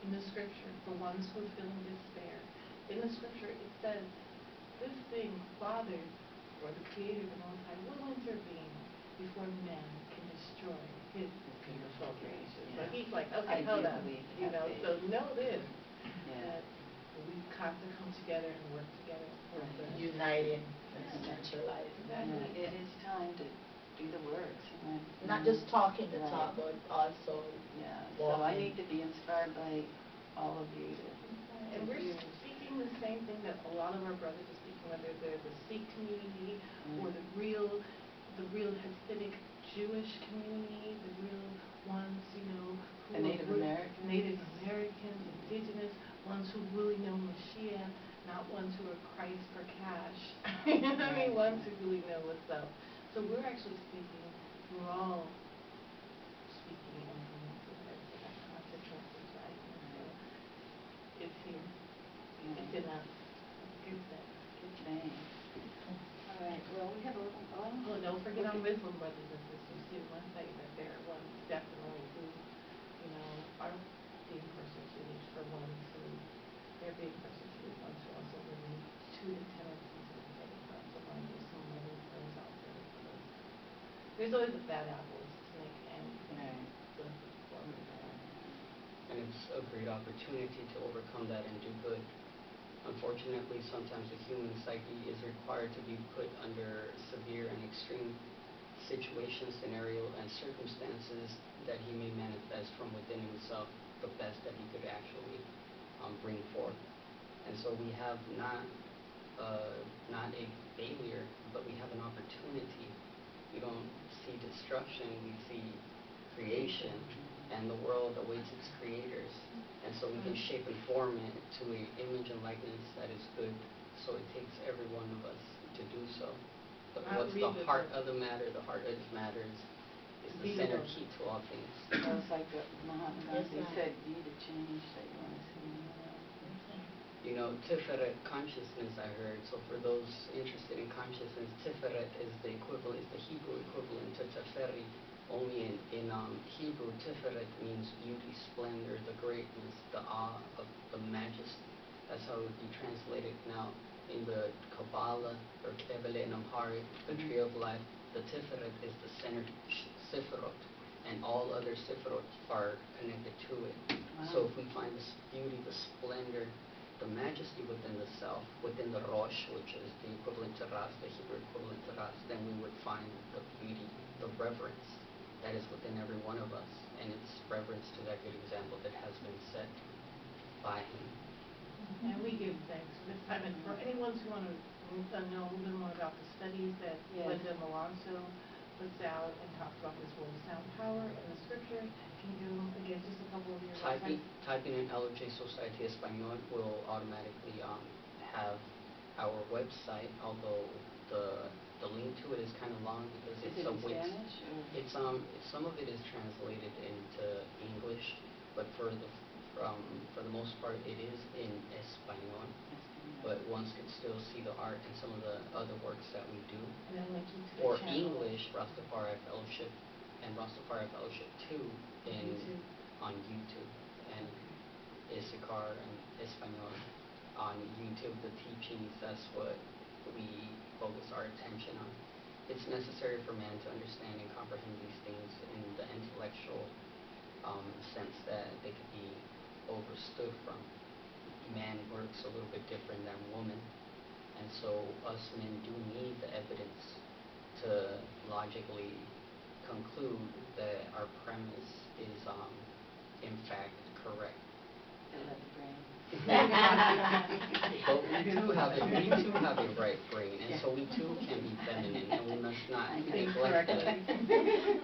[SPEAKER 1] in the scripture, for ones who are feeling despair, in the scripture it says, this thing, Father, or the Creator, the Most High, will intervene before man can destroy his beautiful creation. So
[SPEAKER 2] Yeah.
[SPEAKER 1] he's like,
[SPEAKER 2] I
[SPEAKER 1] okay,
[SPEAKER 2] do
[SPEAKER 1] hold on,
[SPEAKER 2] believe
[SPEAKER 1] you
[SPEAKER 2] that
[SPEAKER 1] know,
[SPEAKER 2] faith.
[SPEAKER 1] so know this,
[SPEAKER 2] Yeah.
[SPEAKER 1] that we've got to come together and work together for the
[SPEAKER 5] Uniting and centralizing.
[SPEAKER 1] Exactly.
[SPEAKER 2] It is time to do the work.
[SPEAKER 5] Not just talking the
[SPEAKER 2] Right.
[SPEAKER 5] talk, but also
[SPEAKER 2] Yeah, so I
[SPEAKER 5] walking.
[SPEAKER 2] need to be inspired by all of you to
[SPEAKER 1] And we're
[SPEAKER 2] use.
[SPEAKER 1] speaking the same thing that a lot of our brothers are speaking, whether they're the Sikh community or the real Hasidic Jewish community, the real ones, you know, who
[SPEAKER 2] The Native Americans.
[SPEAKER 1] Native Americans, indigenous, ones who really know Mashiach, not ones who are Christ for cash. You know what I mean? Ones who really know what's up. So we're actually speaking, we're all speaking in agreement with that consciousness inside. So it's here. It's in us. Good thing.
[SPEAKER 2] Good thing. All right, well, we have a little,
[SPEAKER 1] Oh, don't forget our Muslim brothers and sisters too. Must say that they're ones definitely who, you know, are being persecuted for ones who, they're being persecuted ones who also relate to the tendencies of the faith. So when there's some loving prayers out there for those. There's always a bad apple, snake, and the one.
[SPEAKER 3] And it's a great opportunity to overcome that and do good. Unfortunately, sometimes the human psyche is required to be put under severe and extreme situations, scenario, and circumstances that he may manifest from within himself the best that he could actually bring forth. And so we have not a failure, but we have an opportunity. We don't see destruction, we see creation, and the world awaits its creators. And so we can shape and form it to an image and likeness that is good. So it takes every one of us to do so. But what's the heart of the matter? The heart of the matter is the center key to all things.
[SPEAKER 2] So it's like Mahatma Gandhi said, be the change that you want to see.
[SPEAKER 3] You know, Tiferet consciousness, I heard. So for those interested in consciousness, Tiferet is the equivalent, is the Hebrew equivalent to Tafari. Only in Hebrew, Tiferet means beauty, splendor, the greatness, the awe of the majesty. That's how it would be translated. Now, in the Kabbalah, or Kebele in Amharic, the tree of life, the Tiferet is the center Sifrot, and all other Sifrot are connected to it.
[SPEAKER 2] Wow.
[SPEAKER 3] So if we find this beauty, the splendor, the majesty within the self, within the Rosh, which is the equivalent to Ras, the Hebrew equivalent to Ras, then we would find the beauty, the reverence that is within every one of us, and it's reverence to that good example that has been set by him.
[SPEAKER 1] And we give thanks for this time. And for anyone who want to know a little bit more about the studies that Linda Alonso puts out and talks about this word sound power and the scripture, can you do, again, just a couple of your
[SPEAKER 3] Typing in LOJSocietyEspanol will automatically have our website, although the link to it is kind of long because
[SPEAKER 2] Is
[SPEAKER 3] it's
[SPEAKER 2] it
[SPEAKER 3] a
[SPEAKER 2] in Spanish?
[SPEAKER 3] It's some of it is translated into English, but for the most part it is in Espanol. But one can still see the art and some of the other works that we do.
[SPEAKER 1] And then link you to the
[SPEAKER 3] For
[SPEAKER 1] channel.
[SPEAKER 3] English, RasTafari Fellowship and RasTafari Fellowship 2 on YouTube, and ISSACHAR and Espanol on YouTube. The teachings, that's what we focus our attention on. It's necessary for man to understand and comprehend these things in the intellectual sense that they could be overstood from. Man works a little bit different than woman, and so us men do need the evidence to logically conclude that our premise is in fact correct.
[SPEAKER 2] They have the brain.
[SPEAKER 3] But we too have a right brain, and so we too can be feminine, and we must not neglect that.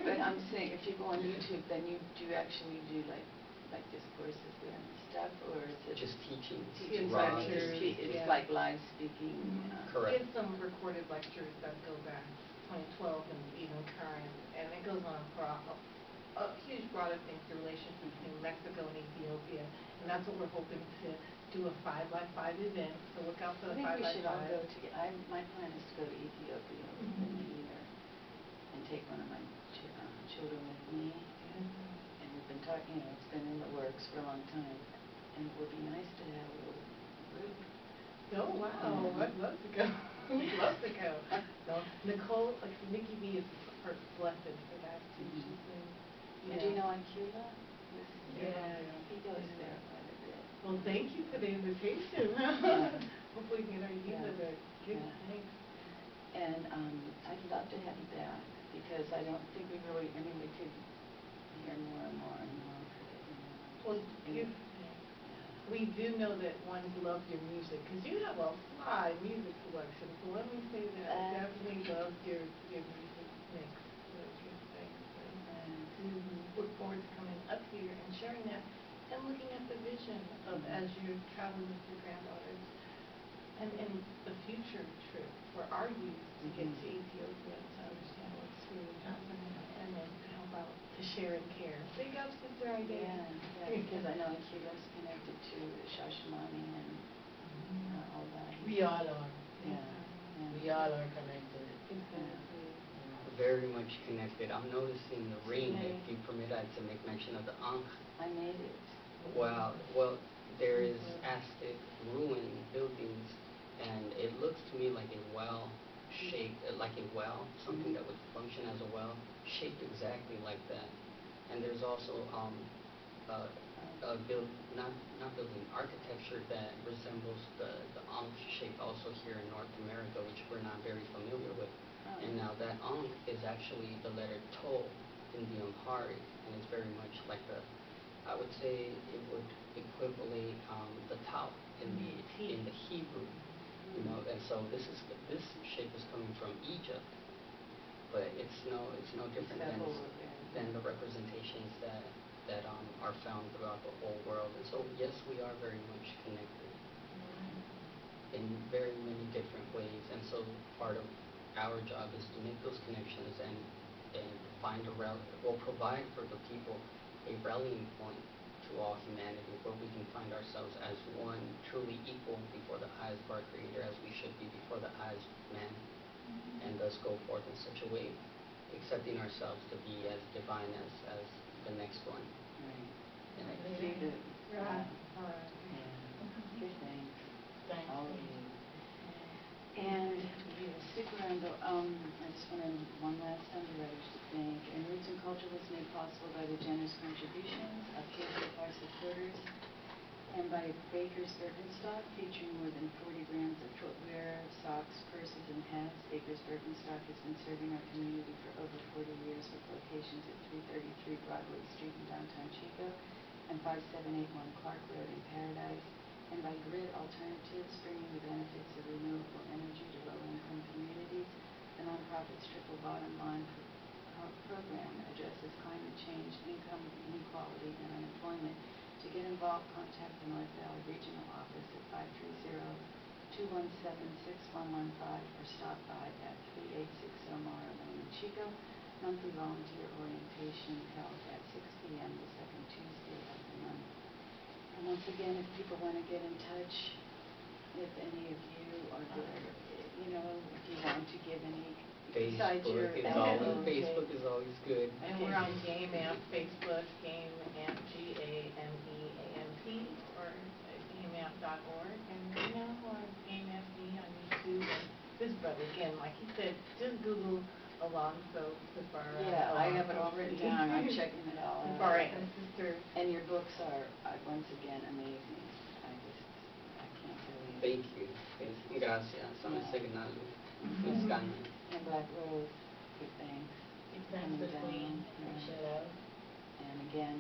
[SPEAKER 2] But I'm saying, if you go on YouTube, then you do actually do like discourses there and stuff, or is it
[SPEAKER 3] Just teachings,
[SPEAKER 1] Teaching
[SPEAKER 3] raw
[SPEAKER 1] lectures,
[SPEAKER 2] It's like live speaking.
[SPEAKER 3] Correct.
[SPEAKER 1] Get some recorded lectures that go back 2012 and even current, and it goes on for a huge broader thing, the relations between Mexico and Ethiopia, and that's what we're hoping to do, a 5x5 event, so look out for the 5x5.
[SPEAKER 2] I think we should all go together. My plan is to go to Ethiopia within a year and take one of my children with me. And we've been talking, it's been in the works for a long time, and it would be nice to have a little group.
[SPEAKER 1] Oh, wow, I'd love to go. We'd love to go. No, Nicole, like Nikki B is selected for that too.
[SPEAKER 2] Mhm.
[SPEAKER 1] She's been,
[SPEAKER 2] And do you know Cuba?
[SPEAKER 1] Yeah.
[SPEAKER 2] He goes there quite a bit.
[SPEAKER 1] Well, thank you for the invitation.
[SPEAKER 2] Yeah.
[SPEAKER 1] Hopefully we can get our visa
[SPEAKER 2] Yeah.
[SPEAKER 1] there. Good,
[SPEAKER 2] Yeah.
[SPEAKER 1] thanks.
[SPEAKER 2] And I'd love to have you back because I don't think we really, I mean, we could hear more and more and more.
[SPEAKER 1] Well, we do know that ones love your music because you have a fly music selection. So let me say that I definitely loved your music mix. So good, thanks. And look forward to coming up here and sharing that and looking at the vision of as you're traveling with your granddaughters and the future trip for our youth to get to Ethiopia to understand what's really happening and then to help out to share and care. Big up, Sister Idea.
[SPEAKER 2] Yeah, because I know Cuba's connected to Shashamani and all that.
[SPEAKER 5] We all are.
[SPEAKER 2] Yeah.
[SPEAKER 5] We all are connected.
[SPEAKER 1] Exactly.
[SPEAKER 3] Very much connected. I'm noticing the ring, if you permit, I to make mention of the Ankh.
[SPEAKER 2] I made it.
[SPEAKER 3] Well, there is Aztec ruin buildings, and it looks to me like a well-shaped, like a well, something that would function as a well, shaped exactly like that. And there's also not building architecture that resembles the Ankh shape also here in North America, which we're not very familiar with. And now that Ankh is actually the letter To in the Amharic, and it's very much like I would say it would equivalent the Tau in the Hebrew, you know. And so this shape is coming from Egypt, but it's no different than the representations that are found throughout the whole world. And so yes, we are very much connected in very many different ways. And so part of our job is to make those connections and find provide for the people a rallying point to all humanity where we can find ourselves as one, truly equal before the eyes of our Creator as we should be before the eyes of man, and thus go forth in such a way, accepting ourselves to be as divine as the next one.
[SPEAKER 2] Right.
[SPEAKER 3] And I
[SPEAKER 2] See the
[SPEAKER 1] Right.
[SPEAKER 2] Good things.
[SPEAKER 5] Thank
[SPEAKER 2] All of
[SPEAKER 5] you.
[SPEAKER 2] you. And stick around though. I just wanted one last underwriters to thank. And Roots and Culture was made possible by the generous contributions of KZFR supporters and by Baker's Birkenstock, featuring more than 40 brands of footwear, socks, purses, and hats. Baker's Birkenstock has been serving our community for over 40 years with locations at 333 Broadway Street in downtown Chico and 5781 Clark Road in Paradise. And by Grid Alternatives, bringing the benefits of renewable energy to low-income communities. The nonprofit's triple bottom line program addresses climate change, income inequality, and unemployment. To get involved, contact the North Valley Regional Office at 530-217-6115 or stop by at 3860 Mara Lane in Chico. Monthly volunteer orientation held at 6 p.m. the second Tuesday of the month. And once again, if people want to get in touch, if any of you are there, you know, if you want to give any besides your
[SPEAKER 3] Facebook is always good.
[SPEAKER 1] And we're on GameAmp, Facebook, GameAmp, GAMEAMP, or GameAmp.org, and or GameFD on YouTube. And this brother, again, like he said, just Google Alonso, Tafari.
[SPEAKER 2] Yeah, I have it all written down. I'm checking it all out.
[SPEAKER 1] Tafari and Sister.
[SPEAKER 2] And your books are, once again, amazing. I can't believe it.
[SPEAKER 3] Thank you. Gracias.
[SPEAKER 2] And Black Rose, good thanks.
[SPEAKER 5] Thanks to Queen.
[SPEAKER 2] And again,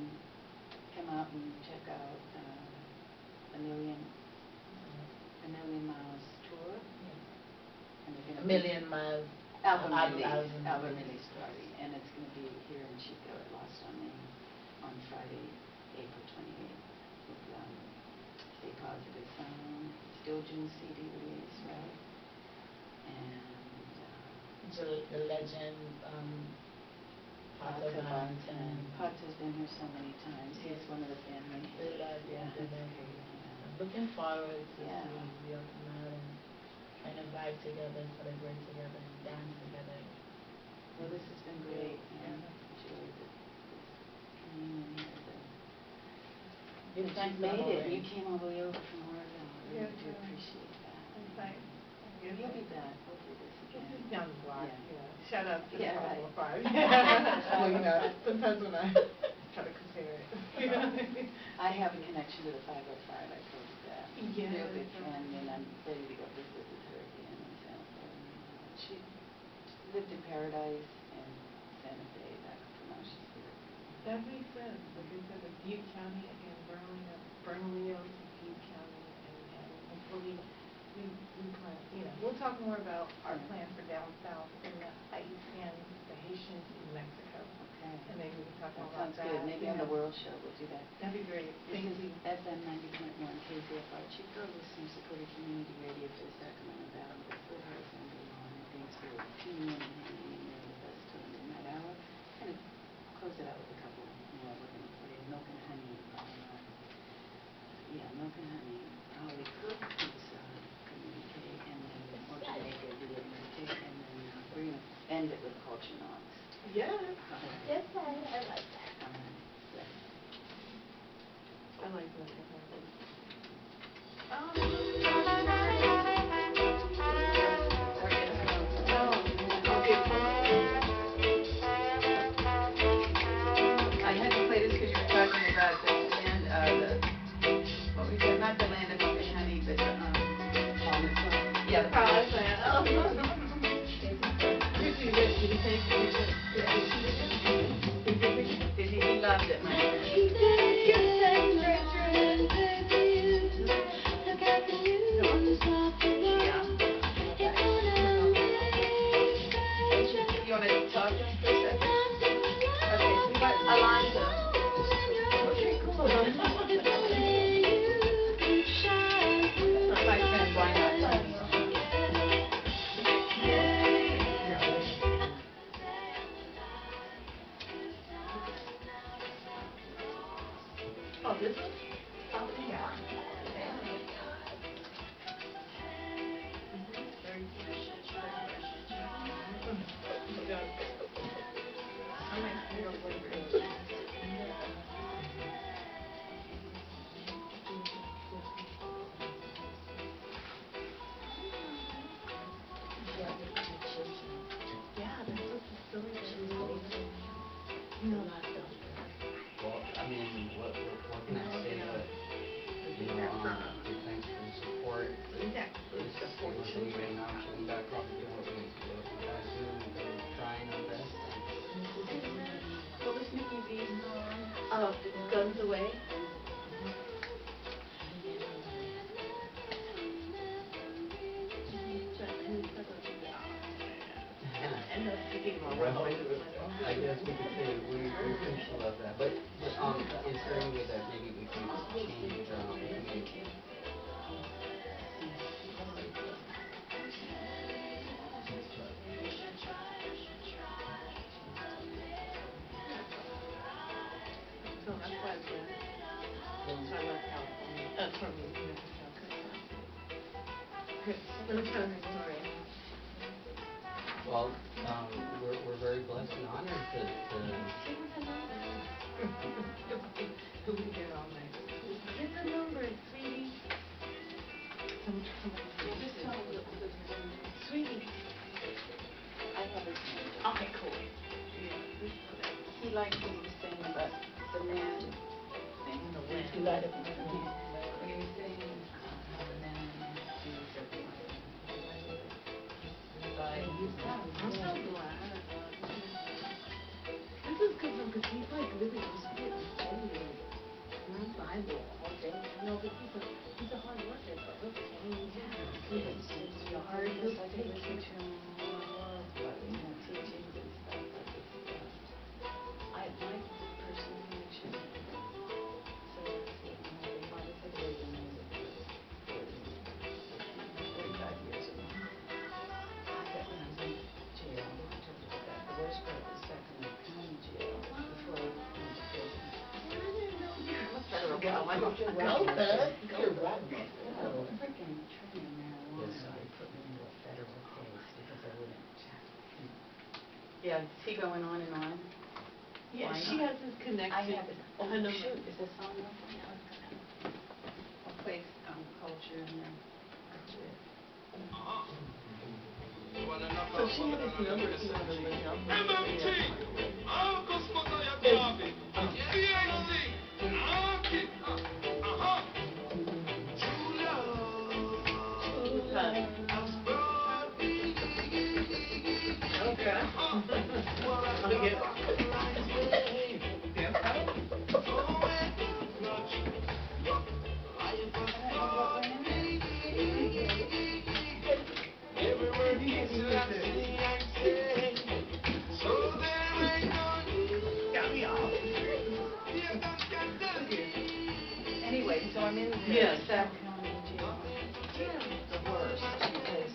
[SPEAKER 2] come out and check out a Million Miles tour. And they're
[SPEAKER 5] A Million Miles
[SPEAKER 2] album
[SPEAKER 5] album
[SPEAKER 2] release party, and it's going to be here in Chico at Lost on Main on Friday, April 28th. With Stay Positive Sound, Still June CD release, right? And
[SPEAKER 5] the legend, Pata Valentine.
[SPEAKER 2] Potts has been here so many times. He's one of the family.
[SPEAKER 5] Looking forward to
[SPEAKER 2] Yeah.
[SPEAKER 5] see we'll come out and kind of vibe together, celebrate together, and dance together.
[SPEAKER 2] Well, this has been great, and enjoyed this communion here.
[SPEAKER 5] Thanks
[SPEAKER 2] You made it.
[SPEAKER 5] for
[SPEAKER 2] You came all the way over from Oregon. I really do appreciate that.
[SPEAKER 1] In fact,
[SPEAKER 2] You'll be back. We'll do this again.
[SPEAKER 1] Just down the block,
[SPEAKER 2] Yeah.
[SPEAKER 1] you know. Shout out to the
[SPEAKER 2] Yeah, right.
[SPEAKER 1] 505. Well, you know, sometimes when I try to compare it.
[SPEAKER 2] I have a connection to the 505. I told you that.
[SPEAKER 1] Yeah.
[SPEAKER 2] Real good friend, and I'm ready to go visit with her again in Santa Fe. She lived in Paradise and Santa Fe. Now she's here.
[SPEAKER 1] That makes sense. Like I said, it's Butte County, again, Bernalillo to Butte County, and hopefully we plan, you know, we'll talk more about our plans for down south and the ICE and the Haitians in Mexico.
[SPEAKER 2] Okay.
[SPEAKER 1] And maybe we can talk more
[SPEAKER 2] That
[SPEAKER 1] about
[SPEAKER 2] sounds
[SPEAKER 1] that.
[SPEAKER 2] good. Maybe on the World Show we'll do that.
[SPEAKER 1] That'd be great.
[SPEAKER 2] This
[SPEAKER 1] Thank you.
[SPEAKER 2] is FM 90.1 KZFR CHICO, listener supported community radio for the Sacramento Valley, the Foothills, and beyond. And thanks for tuning in and hanging in there with us till the midnight hour. Kind of close it out with a couple more. We're going to play Milk and Honey. Milk and Honey. Holly Cook, who's communicate, and then or Jamaica, do it communicate, and then we're going to end it with Culture Knocks.
[SPEAKER 1] Yes.
[SPEAKER 5] Yes, I like that.
[SPEAKER 2] Yes.
[SPEAKER 1] I like that.
[SPEAKER 2] I had to play this because you were talking about the land, what we said, not the land of milk and honey, but yeah, the promised land. Oh. He loved it, my friend. You want to talk for a second? Okay, we got Alonso. Okay, cool. My friend, why not?
[SPEAKER 1] Oh, this one? Oh, yeah. Very fresh. I might feel like yeah, that's what the story is.
[SPEAKER 3] Well, I mean, what can I say, but, thanks for the support. Anyway, now getting back up and doing what we gotta do, we're trying our best.
[SPEAKER 1] What was Mickey V's song? Oh, Guns Away. And the speaking more
[SPEAKER 3] Well, I guess we could say we pretty love that, but is there any way that maybe we can change,
[SPEAKER 1] So that's why I left. So I left California. From Mexico. Let me tell you a story.
[SPEAKER 3] well, we're very blessed and honored to
[SPEAKER 1] Who we get all night. Get the number, sweetie.
[SPEAKER 2] Just tell me
[SPEAKER 1] Sweetie.
[SPEAKER 2] I have his number.
[SPEAKER 1] Okay, cool.
[SPEAKER 2] He liked what he was saying about the man thing.
[SPEAKER 1] The wind.
[SPEAKER 2] He let it when he was saying how the man sees everything.
[SPEAKER 1] I'm so glad. This is good because he's like really spitting daily. Non-Bible all day. No, but he's a hard worker, but look, he's hard. He'll take care of
[SPEAKER 2] Teachings and stuff like this. I my personal connection. So they want to take away the music for 45 years or more. I bet when I was in jail, I told you about that. The worst part was Sacramento County Jail before I went to prison. Federal government.
[SPEAKER 5] You're welcome.
[SPEAKER 2] Freaking trillion marijuana. They put me into a federal case because I wouldn't. Yeah, is he going on and on?
[SPEAKER 1] Yeah,
[SPEAKER 2] Why
[SPEAKER 1] she
[SPEAKER 2] not?
[SPEAKER 1] has his connection.
[SPEAKER 2] I have it. Oh,
[SPEAKER 1] Her number.
[SPEAKER 2] shoot, is this song up? I'll play culture and then go to it.
[SPEAKER 1] So she had his number if you want to link up. Okay. Okay. Got me off.
[SPEAKER 2] Anyway, so I'm in
[SPEAKER 1] Yes.
[SPEAKER 2] Staff County Jail. The worst, because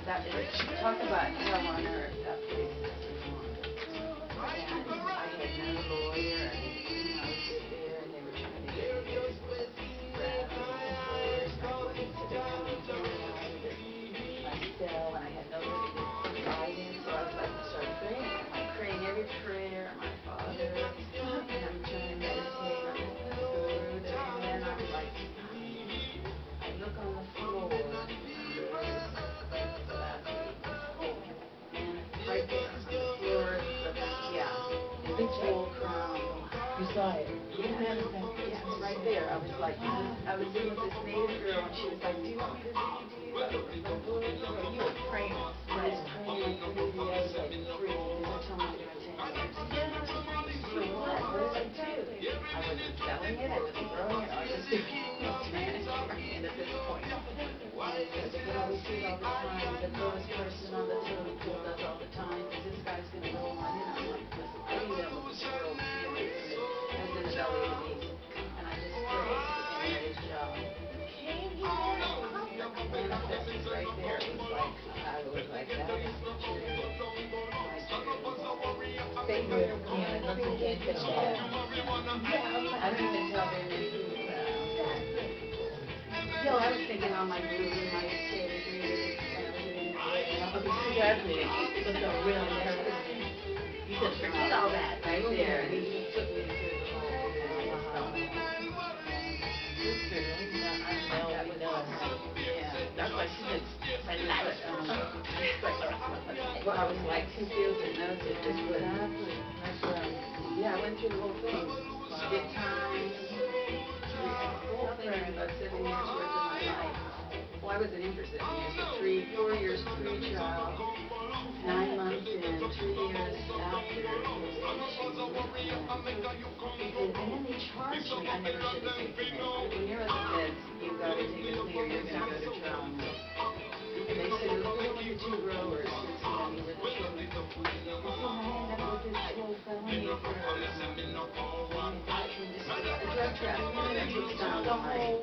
[SPEAKER 2] that is, talk about hell on earth, that place is enormous. And I had no lawyer, and, I was there, and they were trying to get me to grab lawyers, and I wouldn't, so they had me in and out of my cell, and I had nobody to confide in, so I was like, started praying, and I'm praying every prayer, my Father, and I'm trying to meditate on the Lord, and then I'm like, I look on the floor, right there, on the floor, the jewel crown.
[SPEAKER 5] You saw it.
[SPEAKER 2] Yes, right there. I was like, I was in with this native girl, and she was like, do you want me to read to you?
[SPEAKER 1] You were praying.
[SPEAKER 2] I was praying, crazy. I was like freaking, because they told me to do it 10 years. For what? What did I do? I wasn't selling it, I wasn't growing it, I was just doing it at this point. Because they can always see it all the time. The lowest person on the totem pole does all the time, because this guy's going to go on. I'm like, listen, I knew that was the world. I was in the belly of the beast. And I just prayed and had his job. Manifested right there. It was like, I was like, that is the truth. My truth. Favorite.
[SPEAKER 5] Yeah, nothing can touch that.
[SPEAKER 2] I don't even tell very many people that. Yo, I was thinking all my movie, my integrity, and everything.
[SPEAKER 1] Exactly. But the real person. You said, forget all that.
[SPEAKER 2] Right there.
[SPEAKER 1] And he just took me through the whole sister. I know
[SPEAKER 2] That
[SPEAKER 1] we
[SPEAKER 2] was
[SPEAKER 1] know.
[SPEAKER 2] yeah.
[SPEAKER 1] That's why she said, relax.
[SPEAKER 2] Well, I was like confused and noticed this was.
[SPEAKER 1] That's right.
[SPEAKER 2] Yeah, I went through the whole thing. Good times. Whole thing is about 7 years worth of my life. Well, I wasn't in for 7 years, but 4 years pre-trial, 9 months in, 3 years after. And then they charged me. I never should have taken it. When you're on the meds, you've got to take a plea or you're going to go to trial. And they said it was going to be the 2 growers, Cincinnati, were the children. And so I ended up with this whole felony for a drug trafficking. That's what's found on my...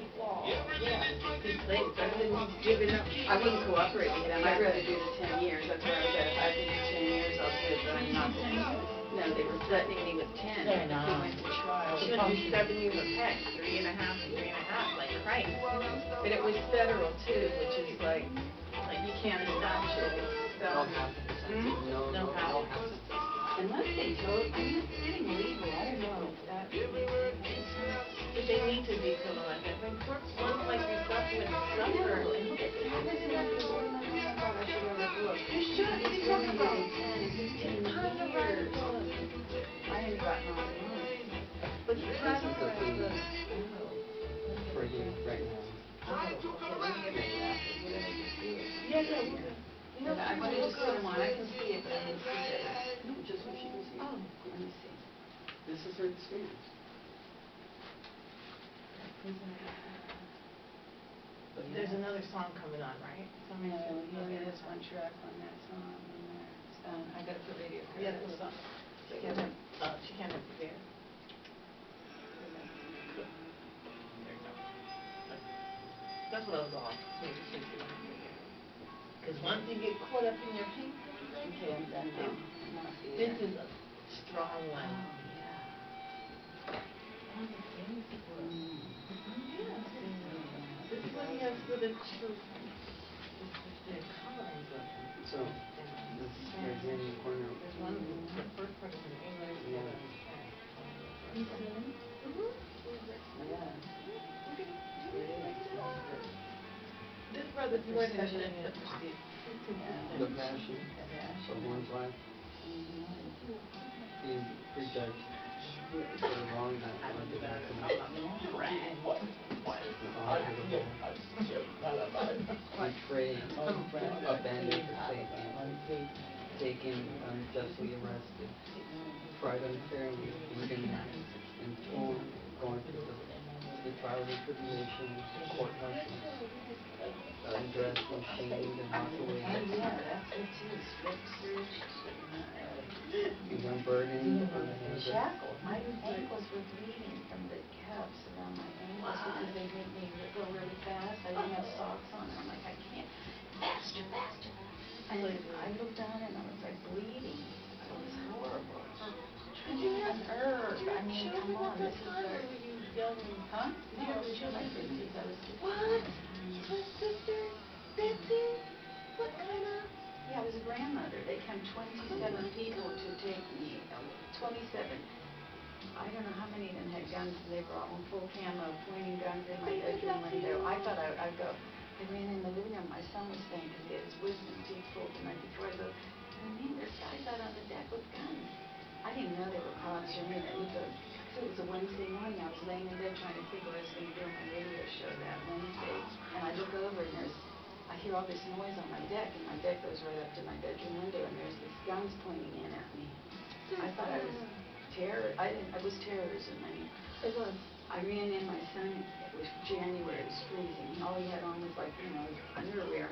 [SPEAKER 2] I wouldn't cooperate with them. I'd rather do the 10 years. That's why I said if I have to do 10 years, I'll do it, but I'm not going to. No, they were threatening me with 10 if we went to trial.
[SPEAKER 1] She went through 7 years of heck, 3.5 and 3.5, like Christ.
[SPEAKER 2] But it was federal too, which is like you can't establish it.
[SPEAKER 3] No half sentences. No half sentences.
[SPEAKER 2] Unless they told, I mean, it's getting legal. I don't know.
[SPEAKER 1] But they need to decriminalize that. When ones like yourself would suffer.
[SPEAKER 2] And look at the president of the woman. Oh my God, I should have read the book.
[SPEAKER 1] You should.
[SPEAKER 2] He's
[SPEAKER 1] Talk about
[SPEAKER 2] 10 and 15 years. I hadn't gotten on the line.
[SPEAKER 1] But you have to
[SPEAKER 3] for you right now.
[SPEAKER 2] I wanted to put them on. I can see it, but I can see better. No, just so she can see. Oh, let me see.
[SPEAKER 3] This is her experience.
[SPEAKER 1] But there's another song coming on, right?
[SPEAKER 2] There's one track on that song. I got to put radio.
[SPEAKER 1] Yeah, put it on. She can't have it there. That's what I was off. Because once you get caught up in your pain,
[SPEAKER 2] Okay, I'm done now.
[SPEAKER 1] this is a strong one. This is what he has for the children.
[SPEAKER 3] So, this right here in the corner.
[SPEAKER 1] There's one, the first part is in English.
[SPEAKER 3] Yeah.
[SPEAKER 1] This right Brother Jordan
[SPEAKER 2] Especially
[SPEAKER 1] did
[SPEAKER 2] if
[SPEAKER 1] it.
[SPEAKER 3] The passion of one's life. He prejudged the wrong that led to that. Betrayed, abandoned for Satan, taken unjustly arrested, tried unfairly, beaten and torn, going through the trials and tribulations, courthouses, undressed and shamed and locked away.
[SPEAKER 2] Oh yeah, that's it too. Strip search.
[SPEAKER 3] He's unburdened on the hands of
[SPEAKER 2] Shackled. My ankles were bleeding from the cuffs around my ankles because they made me go really fast. I didn't have socks on, and I'm like, I can't. Faster, faster. And I looked down and I was like bleeding. It was horrible.
[SPEAKER 1] Did you have
[SPEAKER 2] Nerve. I mean, come on, this is
[SPEAKER 1] were
[SPEAKER 2] our...
[SPEAKER 1] you young?
[SPEAKER 2] Huh? Yeah, I was in my 50s. I was 51.
[SPEAKER 1] What? My sister? That's it? What kind of?
[SPEAKER 2] Yeah, I was a grandmother. They came 27 people to take me. 27. I don't know how many of them had guns, and they were all in full camo, pointing guns in my bedroom window. I thought I'd go. I ran in the living room. My son was staying because he had his wisdom teeth pulled the night before. I go, I mean, there's guys out on the deck with guns. I didn't know they were cops or anything. It was a Wednesday morning. I was laying in bed trying to think what I was going to do on my radio show that Wednesday. And I look over and I hear all this noise on my deck, and my deck goes right up to my bedroom window, and there's these guns pointing in at me. I thought I was it was terrorism. I mean,
[SPEAKER 1] It was.
[SPEAKER 2] I ran in, my son, it was January, it was freezing. All he had on was like, underwear.